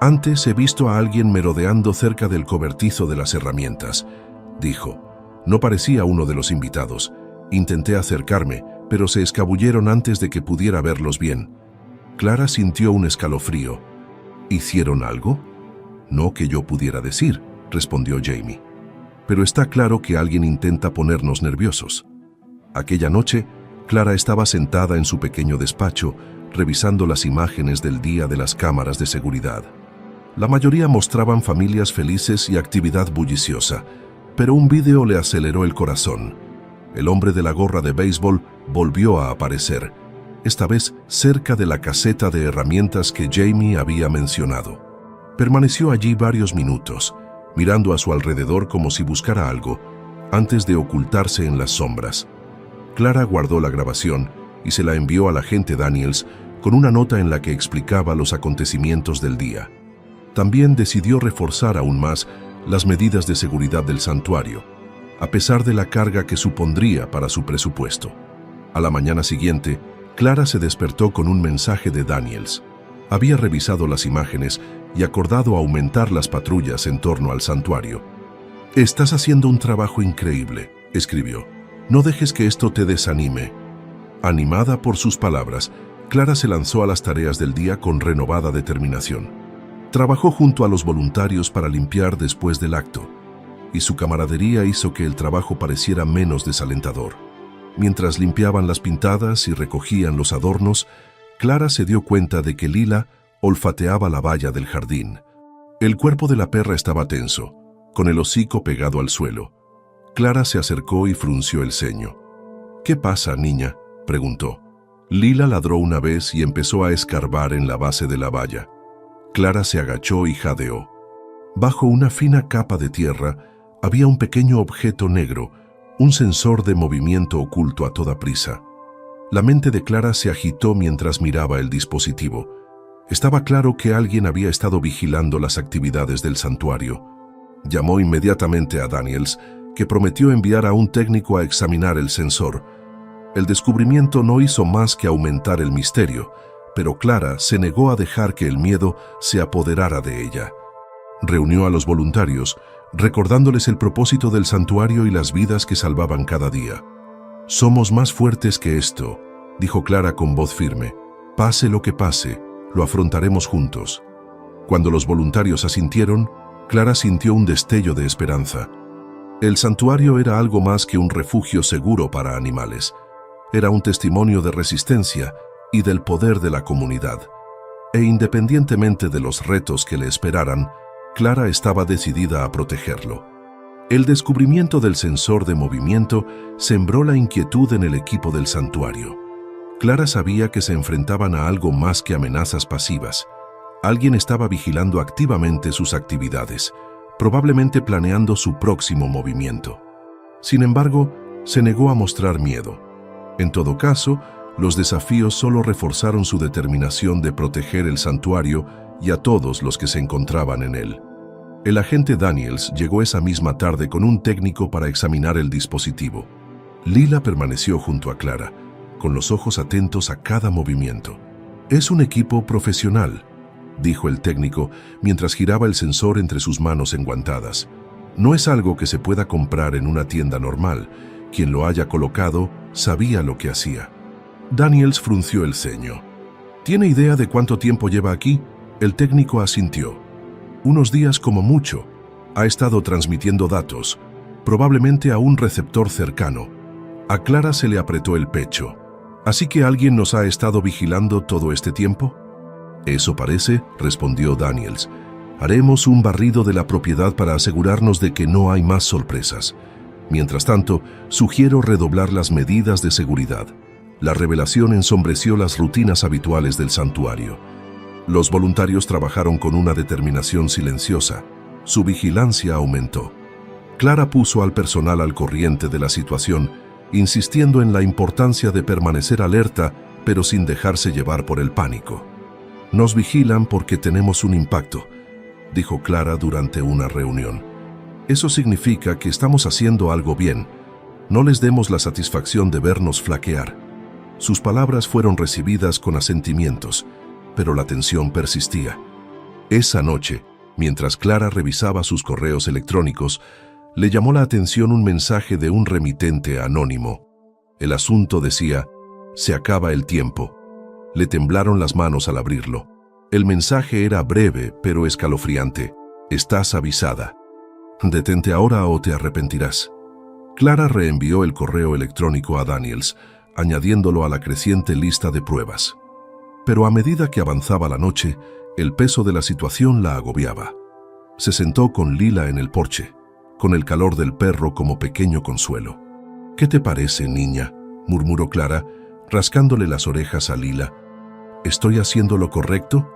«Antes he visto a alguien merodeando cerca del cobertizo de las herramientas», dijo. No parecía uno de los invitados. Intenté acercarme, pero se escabulleron antes de que pudiera verlos bien. Clara sintió un escalofrío. ¿Hicieron algo? No que yo pudiera decir, respondió Jamie. Pero está claro que alguien intenta ponernos nerviosos. Aquella noche, Clara estaba sentada en su pequeño despacho, revisando las imágenes del día de las cámaras de seguridad. La mayoría mostraban familias felices y actividad bulliciosa, pero un vídeo le aceleró el corazón. El hombre de la gorra de béisbol volvió a aparecer, esta vez cerca de la caseta de herramientas que Jamie había mencionado. Permaneció allí varios minutos, mirando a su alrededor como si buscara algo, antes de ocultarse en las sombras. Clara guardó la grabación y se la envió al agente Daniels con una nota en la que explicaba los acontecimientos del día. También decidió reforzar aún más las medidas de seguridad del santuario, a pesar de la carga que supondría para su presupuesto. A la mañana siguiente, Clara se despertó con un mensaje de Daniels. Había revisado las imágenes y acordado aumentar las patrullas en torno al santuario. «Estás haciendo un trabajo increíble», escribió. «No dejes que esto te desanime». Animada por sus palabras, Clara se lanzó a las tareas del día con renovada determinación. Trabajó junto a los voluntarios para limpiar después del acto, y su camaradería hizo que el trabajo pareciera menos desalentador. Mientras limpiaban las pintadas y recogían los adornos, Clara se dio cuenta de que Lila olfateaba la valla del jardín. El cuerpo de la perra estaba tenso, con el hocico pegado al suelo. Clara se acercó y frunció el ceño. «¿Qué pasa, niña?», preguntó. Lila ladró una vez y empezó a escarbar en la base de la valla. Clara se agachó y jadeó. Bajo una fina capa de tierra había un pequeño objeto negro, un sensor de movimiento oculto a toda prisa. La mente de Clara se agitó mientras miraba el dispositivo. Estaba claro que alguien había estado vigilando las actividades del santuario. Llamó inmediatamente a Daniels, que prometió enviar a un técnico a examinar el sensor. El descubrimiento no hizo más que aumentar el misterio, pero Clara se negó a dejar que el miedo se apoderara de ella. Reunió a los voluntarios, recordándoles el propósito del santuario y las vidas que salvaban cada día. «Somos más fuertes que esto», dijo Clara con voz firme. «Pase lo que pase, lo afrontaremos juntos». Cuando los voluntarios asintieron, Clara sintió un destello de esperanza. El santuario era algo más que un refugio seguro para animales. Era un testimonio de resistencia y del poder de la comunidad. E independientemente de los retos que le esperaran, Clara estaba decidida a protegerlo. El descubrimiento del sensor de movimiento sembró la inquietud en el equipo del santuario. Clara sabía que se enfrentaban a algo más que amenazas pasivas. Alguien estaba vigilando activamente sus actividades, probablemente planeando su próximo movimiento. Sin embargo, se negó a mostrar miedo. En todo caso, los desafíos solo reforzaron su determinación de proteger el santuario y a todos los que se encontraban en él. El agente Daniels llegó esa misma tarde con un técnico para examinar el dispositivo. Lila permaneció junto a Clara, con los ojos atentos a cada movimiento. «Es un equipo profesional», dijo el técnico mientras giraba el sensor entre sus manos enguantadas. «No es algo que se pueda comprar en una tienda normal. Quien lo haya colocado sabía lo que hacía». Daniels frunció el ceño. «¿Tiene idea de cuánto tiempo lleva aquí?», el técnico asintió. «Unos días como mucho. Ha estado transmitiendo datos, probablemente a un receptor cercano». A Clara se le apretó el pecho. «¿Así que alguien nos ha estado vigilando todo este tiempo?». «Eso parece», respondió Daniels. «Haremos un barrido de la propiedad para asegurarnos de que no hay más sorpresas. Mientras tanto, sugiero redoblar las medidas de seguridad. La revelación ensombreció las rutinas habituales del santuario. Los voluntarios trabajaron con una determinación silenciosa. Su vigilancia aumentó. Clara puso al personal al corriente de la situación, insistiendo en la importancia de permanecer alerta, pero sin dejarse llevar por el pánico. «Nos vigilan porque tenemos un impacto», dijo Clara durante una reunión. «Eso significa que estamos haciendo algo bien. No les demos la satisfacción de vernos flaquear». Sus palabras fueron recibidas con asentimientos, pero la tensión persistía. Esa noche, mientras Clara revisaba sus correos electrónicos, le llamó la atención un mensaje de un remitente anónimo. El asunto decía: «Se acaba el tiempo». Le temblaron las manos al abrirlo. El mensaje era breve, pero escalofriante. «Estás avisada. Detente ahora o te arrepentirás». Clara reenvió el correo electrónico a Daniels, añadiéndolo a la creciente lista de pruebas. Pero a medida que avanzaba la noche, el peso de la situación la agobiaba. Se sentó con Lila en el porche, con el calor del perro como pequeño consuelo. «¿Qué te parece, niña?», murmuró Clara, rascándole las orejas a Lila. «¿Estoy haciendo lo correcto?».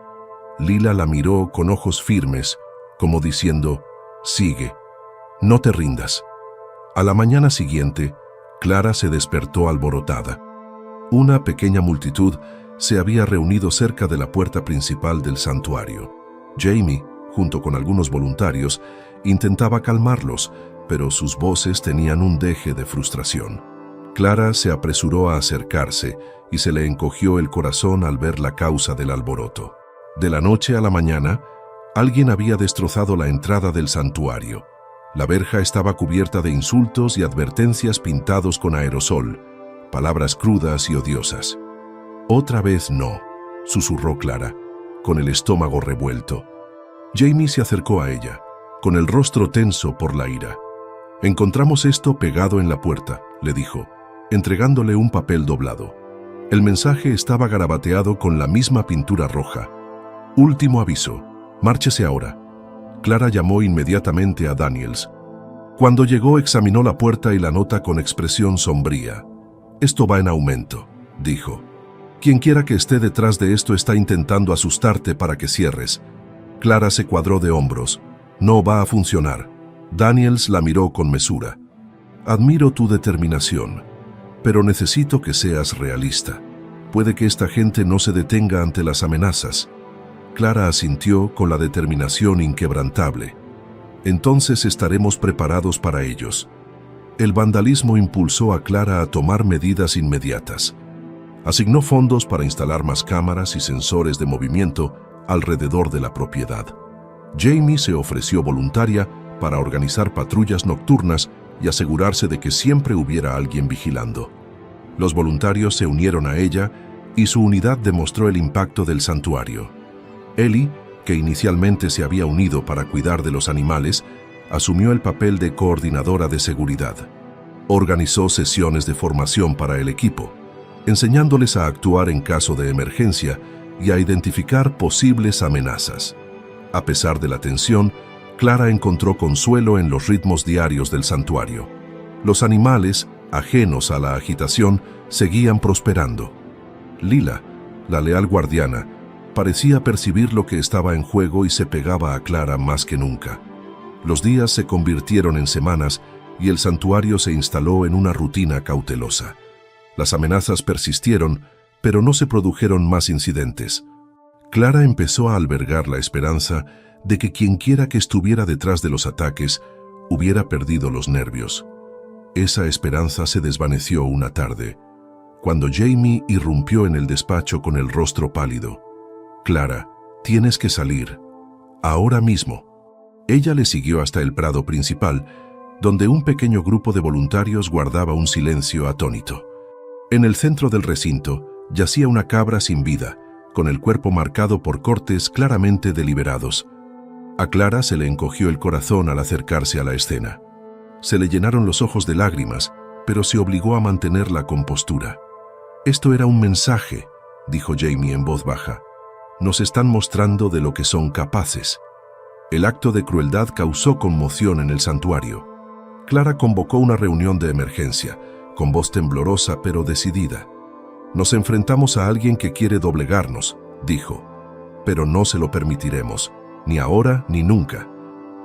Lila la miró con ojos firmes, como diciendo: «Sigue, no te rindas». A la mañana siguiente, Clara se despertó alborotada. Una pequeña multitud se había reunido cerca de la puerta principal del santuario. Jamie, junto con algunos voluntarios, intentaba calmarlos, pero sus voces tenían un deje de frustración. Clara se apresuró a acercarse y se le encogió el corazón al ver la causa del alboroto. De la noche a la mañana, alguien había destrozado la entrada del santuario. La verja estaba cubierta de insultos y advertencias pintados con aerosol, palabras crudas y odiosas. «Otra vez no», susurró Clara, con el estómago revuelto. Jamie se acercó a ella, con el rostro tenso por la ira. «Encontramos esto pegado en la puerta», le dijo, entregándole un papel doblado. El mensaje estaba garabateado con la misma pintura roja. «Último aviso. Márchese ahora». Clara llamó inmediatamente a Daniels. Cuando llegó, examinó la puerta y la nota con expresión sombría. «Esto va en aumento», dijo. «Quien quiera que esté detrás de esto está intentando asustarte para que cierres». Clara se cuadró de hombros. «No va a funcionar». Daniels la miró con mesura. «Admiro tu determinación, pero necesito que seas realista. Puede que esta gente no se detenga ante las amenazas». Clara asintió con la determinación inquebrantable. «Entonces estaremos preparados para ellos». El vandalismo impulsó a Clara a tomar medidas inmediatas. Asignó fondos para instalar más cámaras y sensores de movimiento alrededor de la propiedad. Jamie se ofreció voluntaria para organizar patrullas nocturnas y asegurarse de que siempre hubiera alguien vigilando. Los voluntarios se unieron a ella y su unidad demostró el impacto del santuario. Ellie, que inicialmente se había unido para cuidar de los animales, asumió el papel de coordinadora de seguridad. Organizó sesiones de formación para el equipo, enseñándoles a actuar en caso de emergencia y a identificar posibles amenazas. A pesar de la tensión, Clara encontró consuelo en los ritmos diarios del santuario. Los animales, ajenos a la agitación, seguían prosperando. Lila, la leal guardiana, parecía percibir lo que estaba en juego y se pegaba a Clara más que nunca. Los días se convirtieron en semanas y el santuario se instaló en una rutina cautelosa. Las amenazas persistieron, pero no se produjeron más incidentes. Clara empezó a albergar la esperanza de que quienquiera que estuviera detrás de los ataques hubiera perdido los nervios. Esa esperanza se desvaneció una tarde, cuando Jamie irrumpió en el despacho con el rostro pálido. «Clara, tienes que salir. Ahora mismo». Ella le siguió hasta el prado principal, donde un pequeño grupo de voluntarios guardaba un silencio atónito. En el centro del recinto yacía una cabra sin vida, con el cuerpo marcado por cortes claramente deliberados. A Clara se le encogió el corazón al acercarse a la escena. Se le llenaron los ojos de lágrimas, pero se obligó a mantener la compostura. «Esto era un mensaje», dijo Jamie en voz baja. «Nos están mostrando de lo que son capaces». El acto de crueldad causó conmoción en el santuario. Clara convocó una reunión de emergencia, con voz temblorosa pero decidida. «Nos enfrentamos a alguien que quiere doblegarnos», dijo, «pero no se lo permitiremos, ni ahora ni nunca».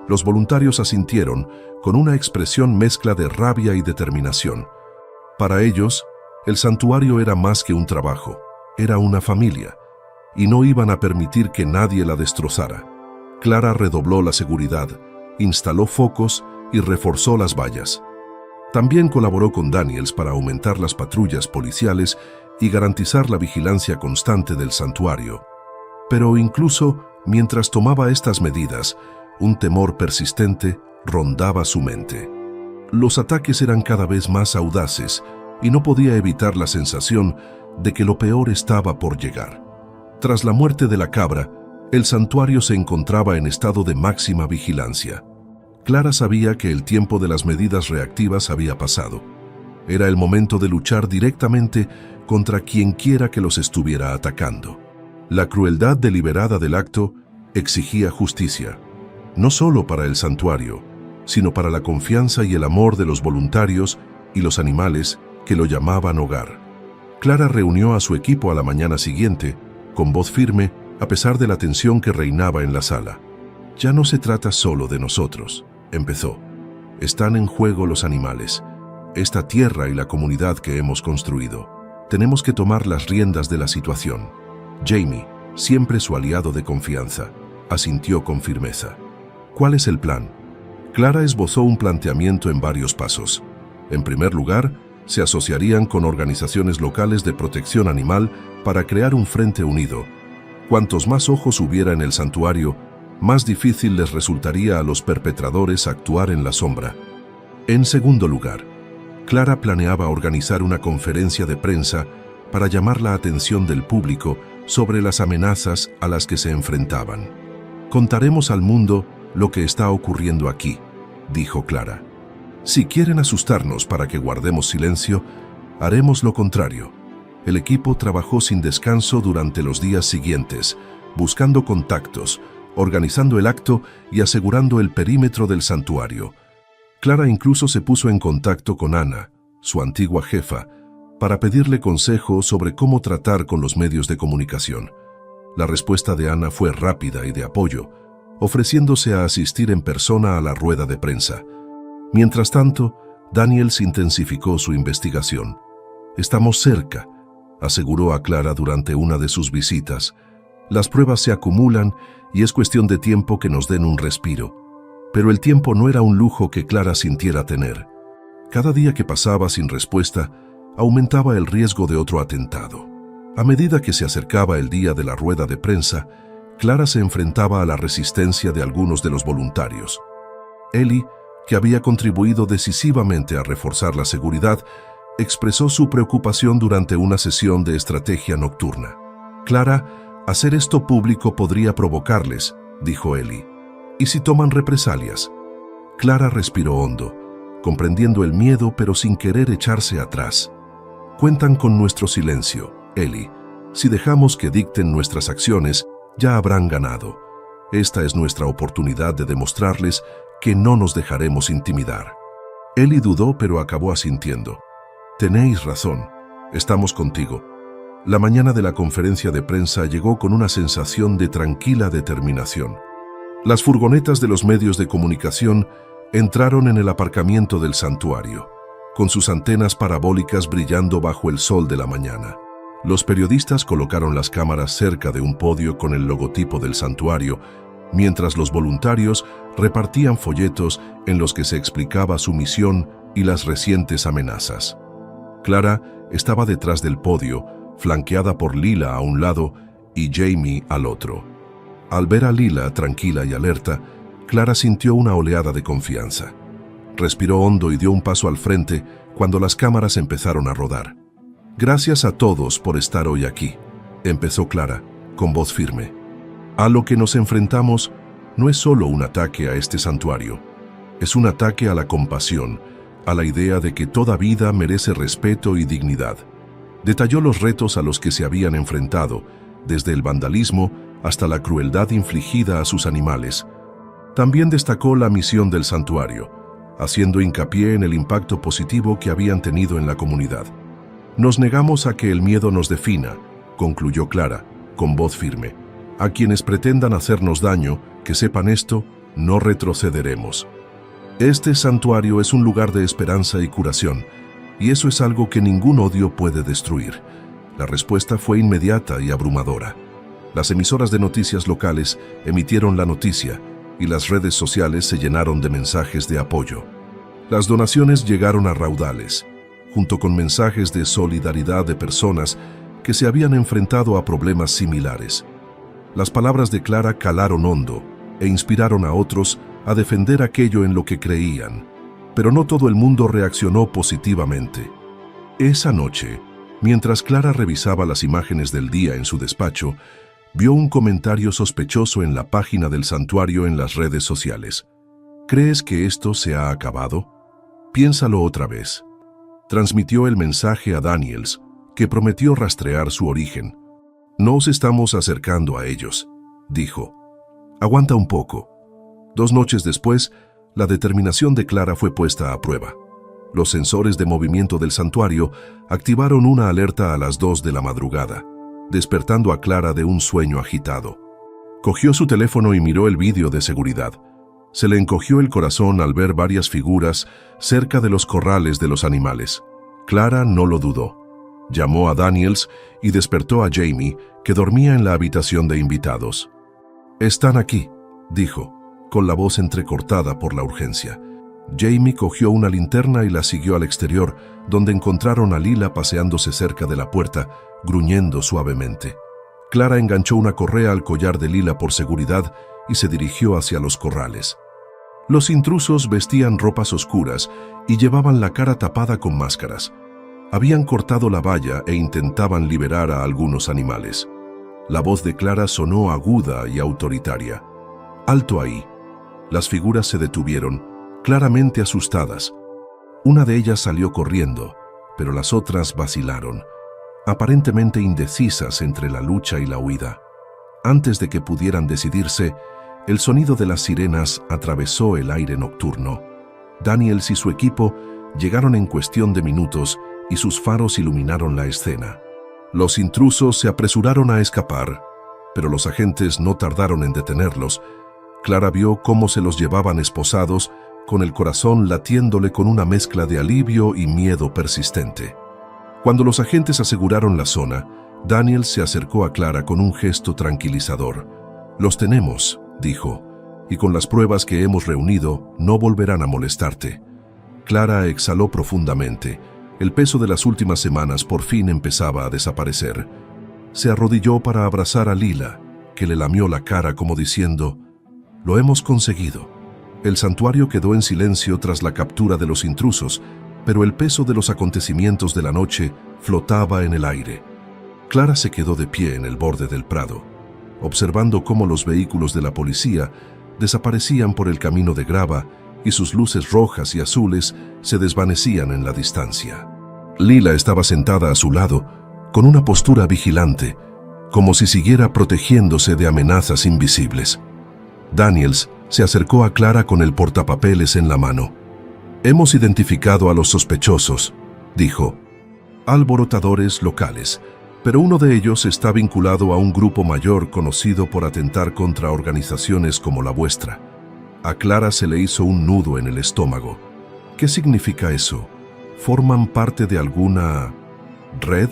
Los voluntarios asintieron con una expresión mezcla de rabia y determinación. Para ellos, el santuario era más que un trabajo, era una familia, y no iban a permitir que nadie la destrozara. Clara redobló la seguridad, instaló focos y reforzó las vallas. También colaboró con Daniels para aumentar las patrullas policiales y garantizar la vigilancia constante del santuario. Pero incluso mientras tomaba estas medidas, un temor persistente rondaba su mente. Los ataques eran cada vez más audaces y no podía evitar la sensación de que lo peor estaba por llegar. Tras la muerte de la cabra, el santuario se encontraba en estado de máxima vigilancia. Clara sabía que el tiempo de las medidas reactivas había pasado. Era el momento de luchar directamente contra quienquiera que los estuviera atacando. La crueldad deliberada del acto exigía justicia, no solo para el santuario, sino para la confianza y el amor de los voluntarios y los animales que lo llamaban hogar. Clara reunió a su equipo a la mañana siguiente, con voz firme, a pesar de la tensión que reinaba en la sala. «Ya no se trata solo de nosotros», empezó. «Están en juego los animales, esta tierra y la comunidad que hemos construido. Tenemos que tomar las riendas de la situación». Jamie, siempre su aliado de confianza, asintió con firmeza. «¿Cuál es el plan?». Clara esbozó un planteamiento en varios pasos. En primer lugar, se asociarían con organizaciones locales de protección animal para crear un frente unido. Cuantos más ojos hubiera en el santuario, más difícil les resultaría a los perpetradores actuar en la sombra. En segundo lugar, Clara planeaba organizar una conferencia de prensa para llamar la atención del público sobre las amenazas a las que se enfrentaban. «Contaremos al mundo lo que está ocurriendo aquí», dijo Clara. «Si quieren asustarnos para que guardemos silencio, haremos lo contrario». El equipo trabajó sin descanso durante los días siguientes, buscando contactos, organizando el acto y asegurando el perímetro del santuario. Clara incluso se puso en contacto con Ana, su antigua jefa, para pedirle consejo sobre cómo tratar con los medios de comunicación. La respuesta de Ana fue rápida y de apoyo, ofreciéndose a asistir en persona a la rueda de prensa. Mientras tanto, Daniels intensificó su investigación. «Estamos cerca», aseguró a Clara durante una de sus visitas. «Las pruebas se acumulan y es cuestión de tiempo que nos den un respiro». Pero el tiempo no era un lujo que Clara sintiera tener. Cada día que pasaba sin respuesta, aumentaba el riesgo de otro atentado. A medida que se acercaba el día de la rueda de prensa, Clara se enfrentaba a la resistencia de algunos de los voluntarios. Ellie, que había contribuido decisivamente a reforzar la seguridad, expresó su preocupación durante una sesión de estrategia nocturna. «Clara, hacer esto público podría provocarles», dijo Ellie. «¿Y si toman represalias?». Clara respiró hondo, comprendiendo el miedo pero sin querer echarse atrás. «Cuentan con nuestro silencio, Ellie. Si dejamos que dicten nuestras acciones, ya habrán ganado. Esta es nuestra oportunidad de demostrarles que no nos dejaremos intimidar». Ellie dudó pero acabó asintiendo. «Tenéis razón, estamos contigo». La mañana de la conferencia de prensa llegó con una sensación de tranquila determinación. Las furgonetas de los medios de comunicación entraron en el aparcamiento del santuario, con sus antenas parabólicas brillando bajo el sol de la mañana. Los periodistas colocaron las cámaras cerca de un podio con el logotipo del santuario, mientras los voluntarios repartían folletos en los que se explicaba su misión y las recientes amenazas. Clara estaba detrás del podio, flanqueada por Lila a un lado y Jamie al otro. Al ver a Lila tranquila y alerta, Clara sintió una oleada de confianza. Respiró hondo y dio un paso al frente cuando las cámaras empezaron a rodar. «Gracias a todos por estar hoy aquí», empezó Clara, con voz firme. «A lo que nos enfrentamos no es solo un ataque a este santuario, es un ataque a la compasión, a la idea de que toda vida merece respeto y dignidad». Detalló los retos a los que se habían enfrentado, desde el vandalismo hasta la crueldad infligida a sus animales. También destacó la misión del santuario, haciendo hincapié en el impacto positivo que habían tenido en la comunidad. Nos negamos a que el miedo nos defina, concluyó Clara, con voz firme. A quienes pretendan hacernos daño, que sepan esto, no retrocederemos. Este santuario es un lugar de esperanza y curación, y eso es algo que ningún odio puede destruir. La respuesta fue inmediata y abrumadora. Las emisoras de noticias locales emitieron la noticia, y las redes sociales se llenaron de mensajes de apoyo. Las donaciones llegaron a raudales, junto con mensajes de solidaridad de personas que se habían enfrentado a problemas similares. Las palabras de Clara calaron hondo e inspiraron a otros a defender aquello en lo que creían, pero no todo el mundo reaccionó positivamente. Esa noche, mientras Clara revisaba las imágenes del día en su despacho, vio un comentario sospechoso en la página del santuario en las redes sociales. ¿Crees que esto se ha acabado? Piénsalo otra vez. Transmitió el mensaje a Daniels, que prometió rastrear su origen. Nos estamos acercando a ellos, dijo. Aguanta un poco. 2 noches después, la determinación de Clara fue puesta a prueba. Los sensores de movimiento del santuario activaron una alerta a las 2 de la madrugada, despertando a Clara de un sueño agitado. Cogió su teléfono y miró el vídeo de seguridad. Se le encogió el corazón al ver varias figuras cerca de los corrales de los animales. Clara no lo dudó. Llamó a Daniels y despertó a Jamie, que dormía en la habitación de invitados. «Están aquí», dijo, con la voz entrecortada por la urgencia. Jamie cogió una linterna y la siguió al exterior, donde encontraron a Lila paseándose cerca de la puerta, gruñendo suavemente. Clara enganchó una correa al collar de Lila por seguridad y se dirigió hacia los corrales. Los intrusos vestían ropas oscuras y llevaban la cara tapada con máscaras. Habían cortado la valla e intentaban liberar a algunos animales. La voz de Clara sonó aguda y autoritaria. «Alto ahí». Las figuras se detuvieron, claramente asustadas. Una de ellas salió corriendo, pero las otras vacilaron, aparentemente indecisas entre la lucha y la huida. Antes de que pudieran decidirse, el sonido de las sirenas atravesó el aire nocturno. Daniels y su equipo llegaron en cuestión de minutos y sus faros iluminaron la escena. Los intrusos se apresuraron a escapar, pero los agentes no tardaron en detenerlos. Clara vio cómo se los llevaban esposados, con el corazón latiéndole con una mezcla de alivio y miedo persistente. Cuando los agentes aseguraron la zona, Daniels se acercó a Clara con un gesto tranquilizador. «Los tenemos», dijo, «y con las pruebas que hemos reunido, no volverán a molestarte». Clara exhaló profundamente. El peso de las últimas semanas por fin empezaba a desaparecer. Se arrodilló para abrazar a Lila, que le lamió la cara como diciendo, «Lo hemos conseguido». El santuario quedó en silencio tras la captura de los intrusos, pero el peso de los acontecimientos de la noche flotaba en el aire. Clara se quedó de pie en el borde del prado, observando cómo los vehículos de la policía desaparecían por el camino de grava y sus luces rojas y azules se desvanecían en la distancia. Lila estaba sentada a su lado, con una postura vigilante, como si siguiera protegiéndose de amenazas invisibles. Daniels se acercó a Clara con el portapapeles en la mano. «Hemos identificado a los sospechosos», dijo. «Alborotadores locales, pero uno de ellos está vinculado a un grupo mayor conocido por atentar contra organizaciones como la vuestra». A Clara se le hizo un nudo en el estómago. «¿Qué significa eso? ¿Forman parte de alguna red?»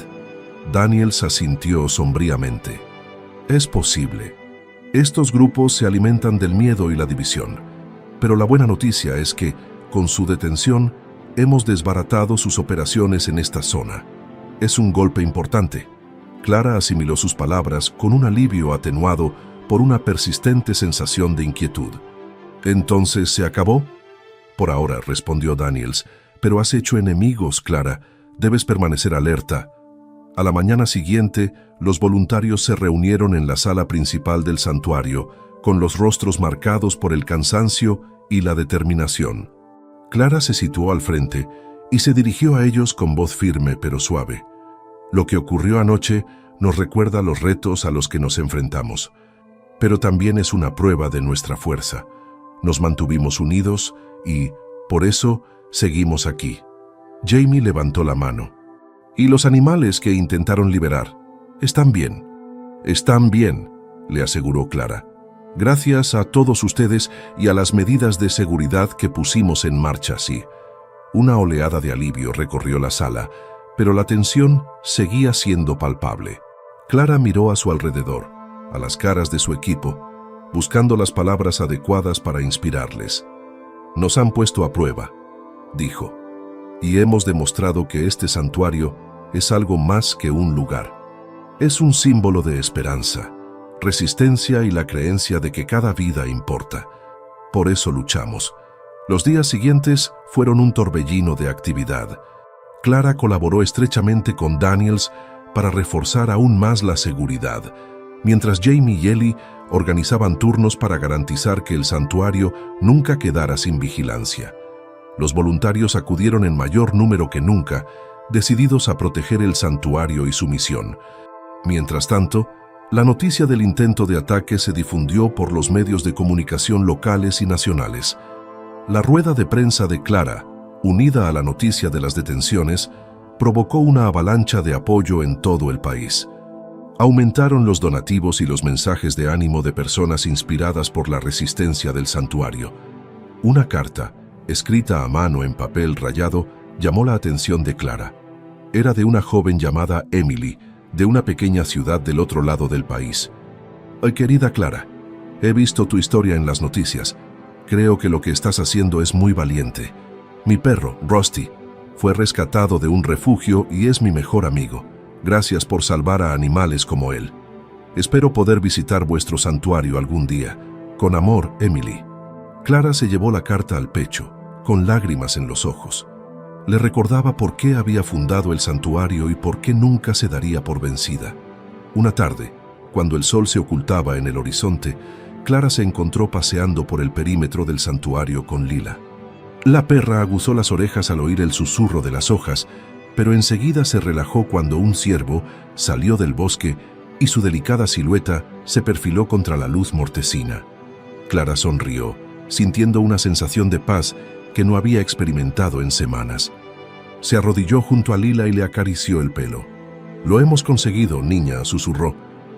Daniels asintió sombríamente. «Es posible. Estos grupos se alimentan del miedo y la división. Pero la buena noticia es que, con su detención, hemos desbaratado sus operaciones en esta zona. Es un golpe importante». Clara asimiló sus palabras con un alivio atenuado por una persistente sensación de inquietud. «¿Entonces se acabó?» «Por ahora», respondió Daniels, «pero has hecho enemigos, Clara. Debes permanecer alerta». A la mañana siguiente, los voluntarios se reunieron en la sala principal del santuario, con los rostros marcados por el cansancio y la determinación. Clara se situó al frente y se dirigió a ellos con voz firme pero suave. «Lo que ocurrió anoche nos recuerda los retos a los que nos enfrentamos, pero también es una prueba de nuestra fuerza. Nos mantuvimos unidos y, Por eso, seguimos aquí. Jamie levantó la mano. ¿Y los animales que intentaron liberar? Están bien. Están bien, le aseguró Clara. Gracias a todos ustedes y a las medidas de seguridad que pusimos en marcha, sí. Una oleada de alivio recorrió la sala, pero la tensión seguía siendo palpable. Clara miró a su alrededor, a las caras de su equipo, buscando las palabras adecuadas para inspirarles. Nos han puesto a prueba, dijo, y hemos demostrado que este santuario es algo más que un lugar. Es un símbolo de esperanza, resistencia y la creencia de que cada vida importa. Por eso luchamos. Los días siguientes fueron un torbellino de actividad. Clara colaboró estrechamente con Daniels para reforzar aún más la seguridad, mientras Jamie y Ellie organizaban turnos para garantizar que el santuario nunca quedara sin vigilancia. Los voluntarios acudieron en mayor número que nunca, decididos a proteger el santuario y su misión. Mientras tanto, la noticia del intento de ataque se difundió por los medios de comunicación locales y nacionales. La rueda de prensa de Clara, unida a la noticia de las detenciones, provocó una avalancha de apoyo en todo el país. Aumentaron los donativos y los mensajes de ánimo de personas inspiradas por la resistencia del santuario. Una carta, escrita a mano en papel rayado, llamó la atención de Clara. Era de una joven llamada Emily, de una pequeña ciudad del otro lado del país. Querida Clara, he visto tu historia en las noticias. Creo que lo que estás haciendo es muy valiente. Mi perro, Rusty, fue rescatado de un refugio y es mi mejor amigo. Gracias por salvar a animales como él. Espero poder visitar vuestro santuario algún día. Con amor, Emily. Clara se llevó la carta al pecho, con lágrimas en los ojos. Le recordaba por qué había fundado el santuario y por qué nunca se daría por vencida. Una tarde, cuando el sol se ocultaba en el horizonte, Clara se encontró paseando por el perímetro del santuario con Lila. La perra aguzó las orejas al oír el susurro de las hojas, pero enseguida se relajó cuando un ciervo salió del bosque y su delicada silueta se perfiló contra la luz mortecina. Clara sonrió, sintiendo una sensación de paz que no había experimentado en semanas. Se arrodilló junto a Lila y le acarició el pelo. «Lo hemos conseguido, niña», susurró.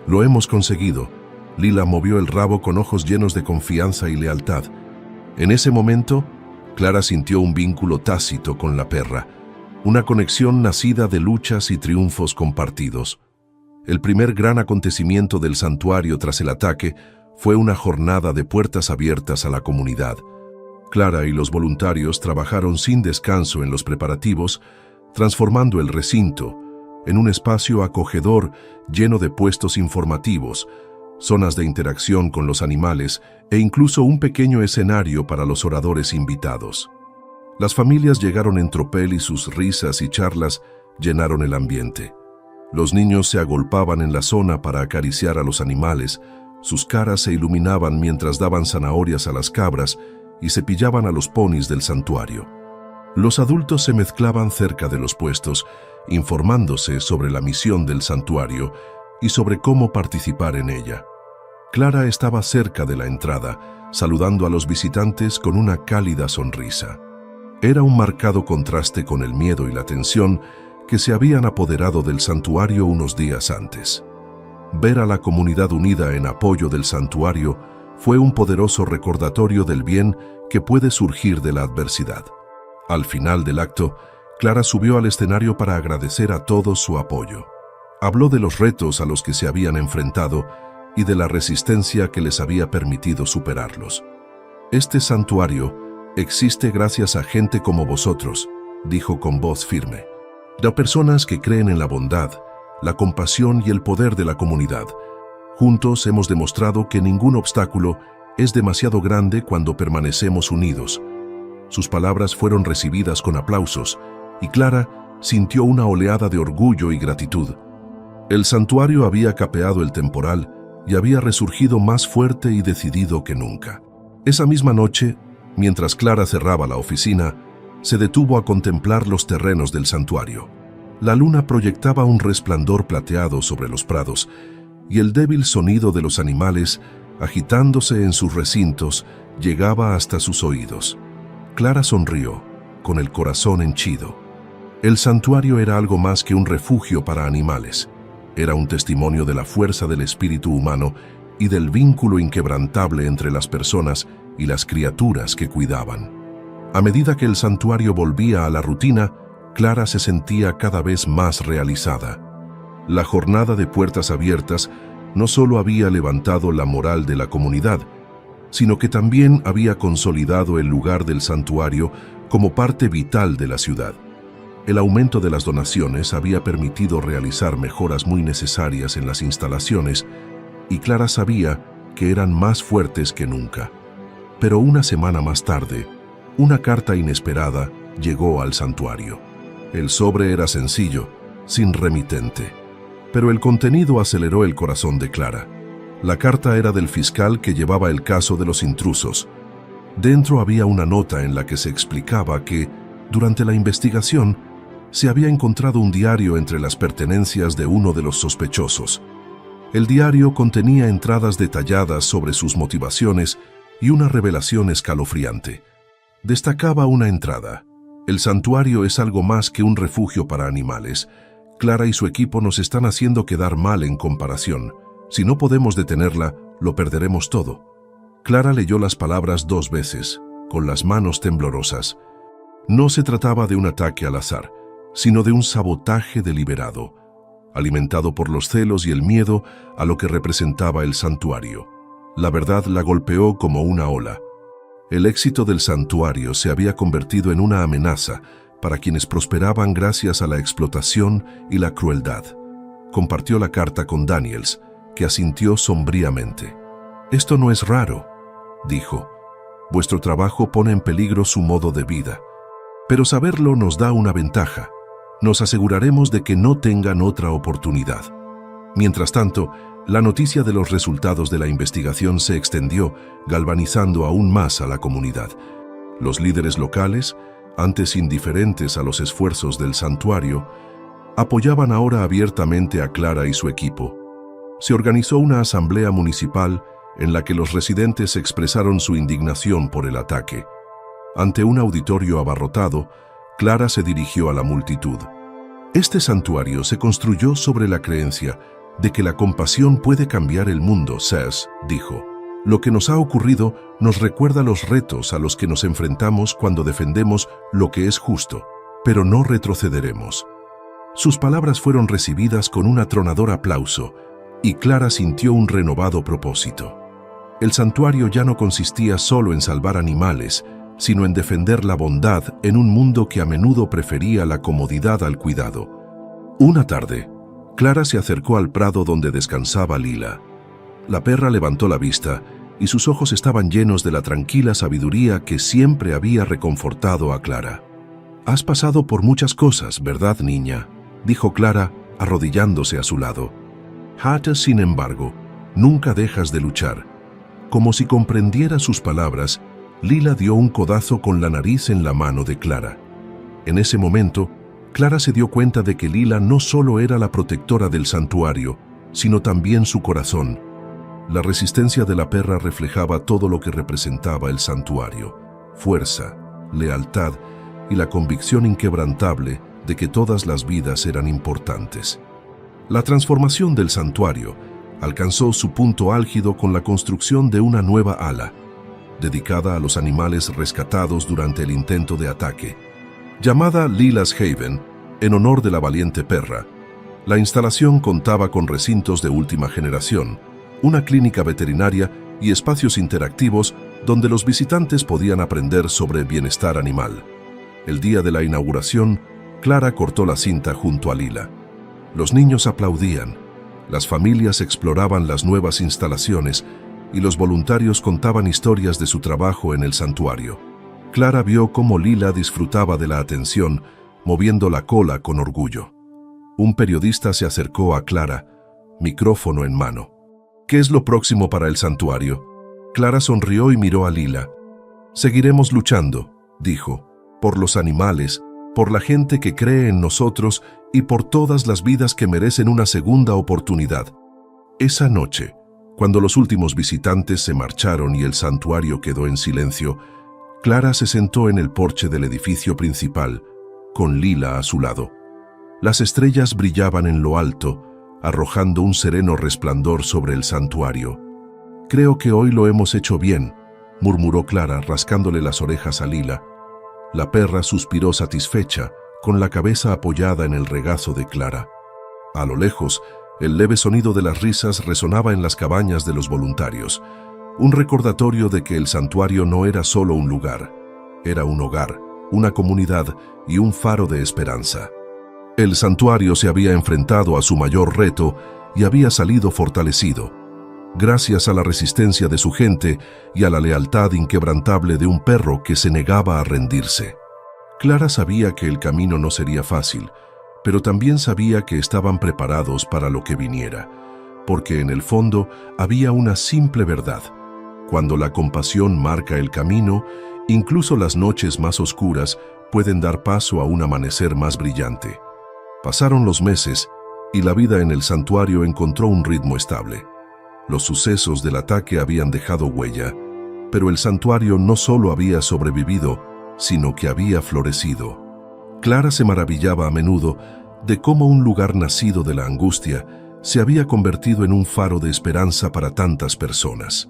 «Lo hemos conseguido». Lila movió el rabo con ojos llenos de confianza y lealtad. En ese momento, Clara sintió un vínculo tácito con la perra, una conexión nacida de luchas y triunfos compartidos. El primer gran acontecimiento del santuario tras el ataque fue una jornada de puertas abiertas a la comunidad. Clara y los voluntarios trabajaron sin descanso en los preparativos, transformando el recinto en un espacio acogedor lleno de puestos informativos, zonas de interacción con los animales e incluso un pequeño escenario para los oradores invitados. Las familias llegaron en tropel y sus risas y charlas llenaron el ambiente. Los niños se agolpaban en la zona para acariciar a los animales, sus caras se iluminaban mientras daban zanahorias a las cabras y cepillaban a los ponis del santuario. Los adultos se mezclaban cerca de los puestos, informándose sobre la misión del santuario y sobre cómo participar en ella. Clara estaba cerca de la entrada, saludando a los visitantes con una cálida sonrisa. Era un marcado contraste con el miedo y la tensión que se habían apoderado del santuario unos días antes. Ver a la comunidad unida en apoyo del santuario fue un poderoso recordatorio del bien que puede surgir de la adversidad. Al final del acto, Clara subió al escenario para agradecer a todos su apoyo. Habló de los retos a los que se habían enfrentado y de la resistencia que les había permitido superarlos. «Este santuario existe gracias a gente como vosotros», dijo con voz firme. «De personas que creen en la bondad, la compasión y el poder de la comunidad. Juntos hemos demostrado que ningún obstáculo es demasiado grande cuando permanecemos unidos». Sus palabras fueron recibidas con aplausos, y Clara sintió una oleada de orgullo y gratitud. El santuario había capeado el temporal y había resurgido más fuerte y decidido que nunca. Esa misma noche, mientras Clara cerraba la oficina, se detuvo a contemplar los terrenos del santuario. La luna proyectaba un resplandor plateado sobre los prados, y el débil sonido de los animales, agitándose en sus recintos, llegaba hasta sus oídos. Clara sonrió, con el corazón henchido. El santuario era algo más que un refugio para animales. Era un testimonio de la fuerza del espíritu humano y del vínculo inquebrantable entre las personas y las criaturas que cuidaban. A medida que el santuario volvía a la rutina, Clara se sentía cada vez más realizada. La jornada de puertas abiertas no solo había levantado la moral de la comunidad, sino que también había consolidado el lugar del santuario como parte vital de la ciudad. El aumento de las donaciones había permitido realizar mejoras muy necesarias en las instalaciones, y Clara sabía que eran más fuertes que nunca. Pero una semana más tarde, una carta inesperada llegó al santuario. El sobre era sencillo, sin remitente, pero el contenido aceleró el corazón de Clara. La carta era del fiscal que llevaba el caso de los intrusos. Dentro había una nota en la que se explicaba que, durante la investigación, se había encontrado un diario entre las pertenencias de uno de los sospechosos. El diario contenía entradas detalladas sobre sus motivaciones y una revelación escalofriante. Destacaba una entrada: el santuario es algo más que un refugio para animales. Clara y su equipo nos están haciendo quedar mal en comparación. Si no podemos detenerla, lo perderemos todo. Clara leyó las palabras 2 veces, con las manos temblorosas. No se trataba de un ataque al azar, sino de un sabotaje deliberado, alimentado por los celos y el miedo a lo que representaba el santuario. La verdad la golpeó como una ola. El éxito del santuario se había convertido en una amenaza para quienes prosperaban gracias a la explotación y la crueldad. Compartió la carta con Daniels, que asintió sombríamente. «Esto no es raro», dijo. «Vuestro trabajo pone en peligro su modo de vida. Pero saberlo nos da una ventaja. Nos aseguraremos de que no tengan otra oportunidad». Mientras tanto, la noticia de los resultados de la investigación se extendió, galvanizando aún más a la comunidad. Los líderes locales, antes indiferentes a los esfuerzos del santuario, apoyaban ahora abiertamente a Clara y su equipo. Se organizó una asamblea municipal en la que los residentes expresaron su indignación por el ataque. Ante un auditorio abarrotado, Clara se dirigió a la multitud. «Este santuario se construyó sobre la creencia de que la compasión puede cambiar el mundo», dijo. «Lo que nos ha ocurrido nos recuerda los retos a los que nos enfrentamos cuando defendemos lo que es justo, pero no retrocederemos». Sus palabras fueron recibidas con un atronador aplauso, y Clara sintió un renovado propósito. El santuario ya no consistía solo en salvar animales, sino en defender la bondad en un mundo que a menudo prefería la comodidad al cuidado. Una tarde, Clara se acercó al prado donde descansaba Lila. La perra levantó la vista y sus ojos estaban llenos de la tranquila sabiduría que siempre había reconfortado a Clara. «Has pasado por muchas cosas, ¿verdad, niña?», dijo Clara, arrodillándose a su lado. «Hata, sin embargo, nunca dejas de luchar». Como si comprendiera sus palabras, Lila dio un codazo con la nariz en la mano de Clara. En ese momento, Clara se dio cuenta de que Lila no solo era la protectora del santuario, sino también su corazón. La resistencia de la perra reflejaba todo lo que representaba el santuario: fuerza, lealtad y la convicción inquebrantable de que todas las vidas eran importantes. La transformación del santuario alcanzó su punto álgido con la construcción de una nueva ala, dedicada a los animales rescatados durante el intento de ataque. Llamada Lila's Haven, en honor de la valiente perra, la instalación contaba con recintos de última generación, una clínica veterinaria y espacios interactivos donde los visitantes podían aprender sobre bienestar animal. El día de la inauguración, Clara cortó la cinta junto a Lila. Los niños aplaudían, las familias exploraban las nuevas instalaciones y los voluntarios contaban historias de su trabajo en el santuario. Clara vio cómo Lila disfrutaba de la atención, moviendo la cola con orgullo. Un periodista se acercó a Clara, micrófono en mano. «¿Qué es lo próximo para el santuario?». Clara sonrió y miró a Lila. «Seguiremos luchando», dijo, «por los animales, por la gente que cree en nosotros y por todas las vidas que merecen una segunda oportunidad». Esa noche, cuando los últimos visitantes se marcharon y el santuario quedó en silencio, Clara se sentó en el porche del edificio principal, con Lila a su lado. Las estrellas brillaban en lo alto, arrojando un sereno resplandor sobre el santuario. «Creo que hoy lo hemos hecho bien», murmuró Clara, rascándole las orejas a Lila. La perra suspiró satisfecha, con la cabeza apoyada en el regazo de Clara. A lo lejos, el leve sonido de las risas resonaba en las cabañas de los voluntarios, un recordatorio de que el santuario no era solo un lugar, era un hogar, una comunidad y un faro de esperanza. El santuario se había enfrentado a su mayor reto y había salido fortalecido, gracias a la resistencia de su gente y a la lealtad inquebrantable de un perro que se negaba a rendirse. Clara sabía que el camino no sería fácil, pero también sabía que estaban preparados para lo que viniera, porque en el fondo había una simple verdad. Cuando la compasión marca el camino, incluso las noches más oscuras pueden dar paso a un amanecer más brillante. Pasaron los meses y la vida en el santuario encontró un ritmo estable. Los sucesos del ataque habían dejado huella, pero el santuario no solo había sobrevivido, sino que había florecido. Clara se maravillaba a menudo de cómo un lugar nacido de la angustia se había convertido en un faro de esperanza para tantas personas.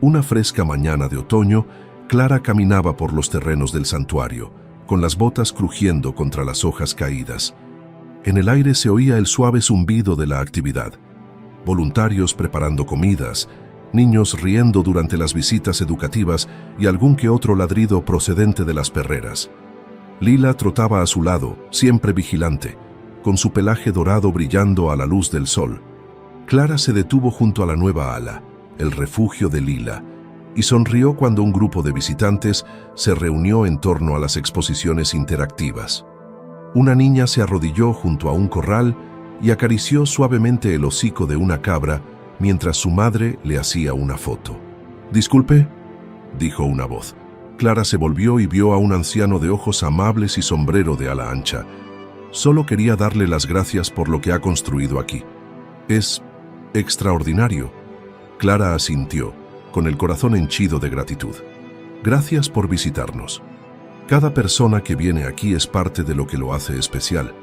Una fresca mañana de otoño, Clara caminaba por los terrenos del santuario, con las botas crujiendo contra las hojas caídas. En el aire se oía el suave zumbido de la actividad. Voluntarios preparando comidas, niños riendo durante las visitas educativas y algún que otro ladrido procedente de las perreras. Lila trotaba a su lado, siempre vigilante, con su pelaje dorado brillando a la luz del sol. Clara se detuvo junto a la nueva ala, el refugio de Lila, y sonrió cuando un grupo de visitantes se reunió en torno a las exposiciones interactivas. Una niña se arrodilló junto a un corral y acarició suavemente el hocico de una cabra mientras su madre le hacía una foto. «Disculpe», dijo una voz. Clara se volvió y vio a un anciano de ojos amables y sombrero de ala ancha. «Solo quería darle las gracias por lo que ha construido aquí. Es extraordinario». Clara asintió, con el corazón henchido de gratitud. «Gracias por visitarnos. Cada persona que viene aquí es parte de lo que lo hace especial».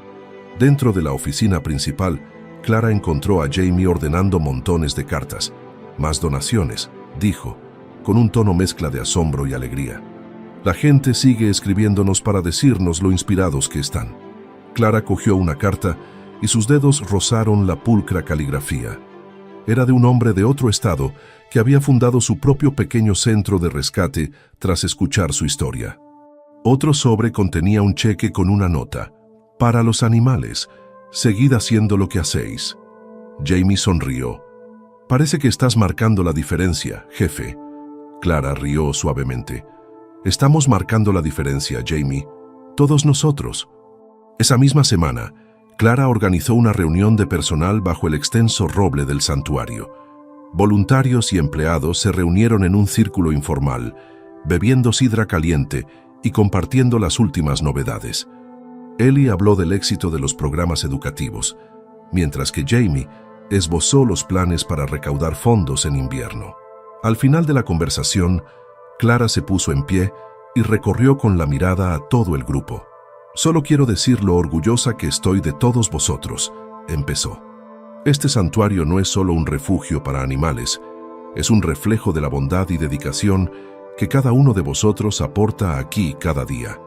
Dentro de la oficina principal, Clara encontró a Jamie ordenando montones de cartas. «Más donaciones», dijo, con un tono mezcla de asombro y alegría. «La gente sigue escribiéndonos para decirnos lo inspirados que están». Clara cogió una carta y sus dedos rozaron la pulcra caligrafía. Era de un hombre de otro estado que había fundado su propio pequeño centro de rescate tras escuchar su historia. Otro sobre contenía un cheque con una nota. «Para los animales, seguid haciendo lo que hacéis». Jamie sonrió. «Parece que estás marcando la diferencia, jefe». Clara rió suavemente. «Estamos marcando la diferencia, Jamie. Todos nosotros». Esa misma semana, Clara organizó una reunión de personal bajo el extenso roble del santuario. Voluntarios y empleados se reunieron en un círculo informal, bebiendo sidra caliente y compartiendo las últimas novedades. Ellie habló del éxito de los programas educativos, mientras que Jamie esbozó los planes para recaudar fondos en invierno. Al final de la conversación, Clara se puso en pie y recorrió con la mirada a todo el grupo. «Solo quiero decir lo orgullosa que estoy de todos vosotros», empezó. «Este santuario no es solo un refugio para animales, es un reflejo de la bondad y dedicación que cada uno de vosotros aporta aquí cada día».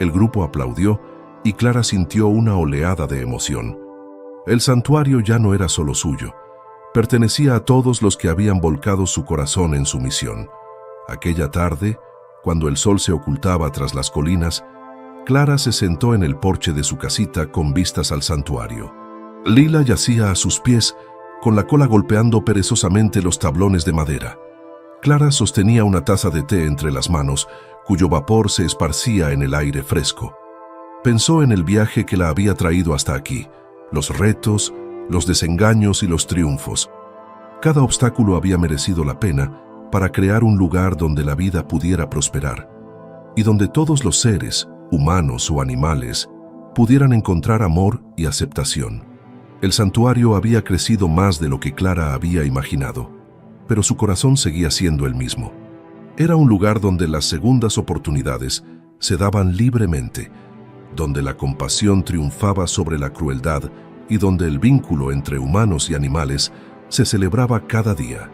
El grupo aplaudió y Clara sintió una oleada de emoción. El santuario ya no era solo suyo, pertenecía a todos los que habían volcado su corazón en su misión. Aquella tarde, cuando el sol se ocultaba tras las colinas, Clara se sentó en el porche de su casita con vistas al santuario. Lila yacía a sus pies, con la cola golpeando perezosamente los tablones de madera. Clara sostenía una taza de té entre las manos, cuyo vapor se esparcía en el aire fresco. Pensó en el viaje que la había traído hasta aquí, los retos, los desengaños y los triunfos. Cada obstáculo había merecido la pena para crear un lugar donde la vida pudiera prosperar y donde todos los seres, humanos o animales, pudieran encontrar amor y aceptación. El santuario había crecido más de lo que Clara había imaginado, pero su corazón seguía siendo el mismo. Era un lugar donde las segundas oportunidades se daban libremente, donde la compasión triunfaba sobre la crueldad y donde el vínculo entre humanos y animales se celebraba cada día.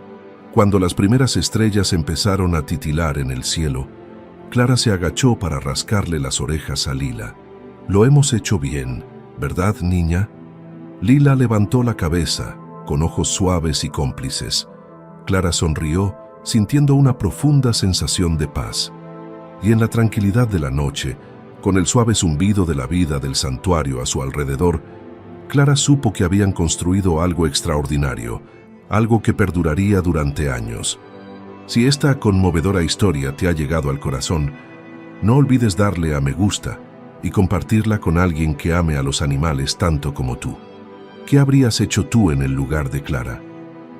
Cuando las primeras estrellas empezaron a titilar en el cielo, Clara se agachó para rascarle las orejas a Lila. «Lo hemos hecho bien, ¿verdad, niña?» Lila levantó la cabeza, con ojos suaves y cómplices. Clara sonrió, sintiendo una profunda sensación de paz. Y en la tranquilidad de la noche, con el suave zumbido de la vida del santuario a su alrededor, Clara supo que habían construido algo extraordinario, algo que perduraría durante años. Si esta conmovedora historia te ha llegado al corazón, no olvides darle a me gusta y compartirla con alguien que ame a los animales tanto como tú. ¿Qué habrías hecho tú en el lugar de Clara?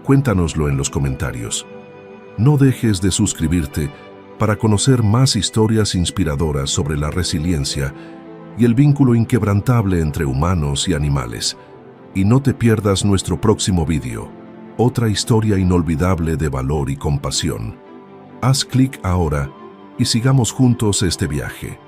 Cuéntanoslo en los comentarios. No dejes de suscribirte para conocer más historias inspiradoras sobre la resiliencia y el vínculo inquebrantable entre humanos y animales. Y no te pierdas nuestro próximo vídeo, otra historia inolvidable de valor y compasión. Haz clic ahora y sigamos juntos este viaje.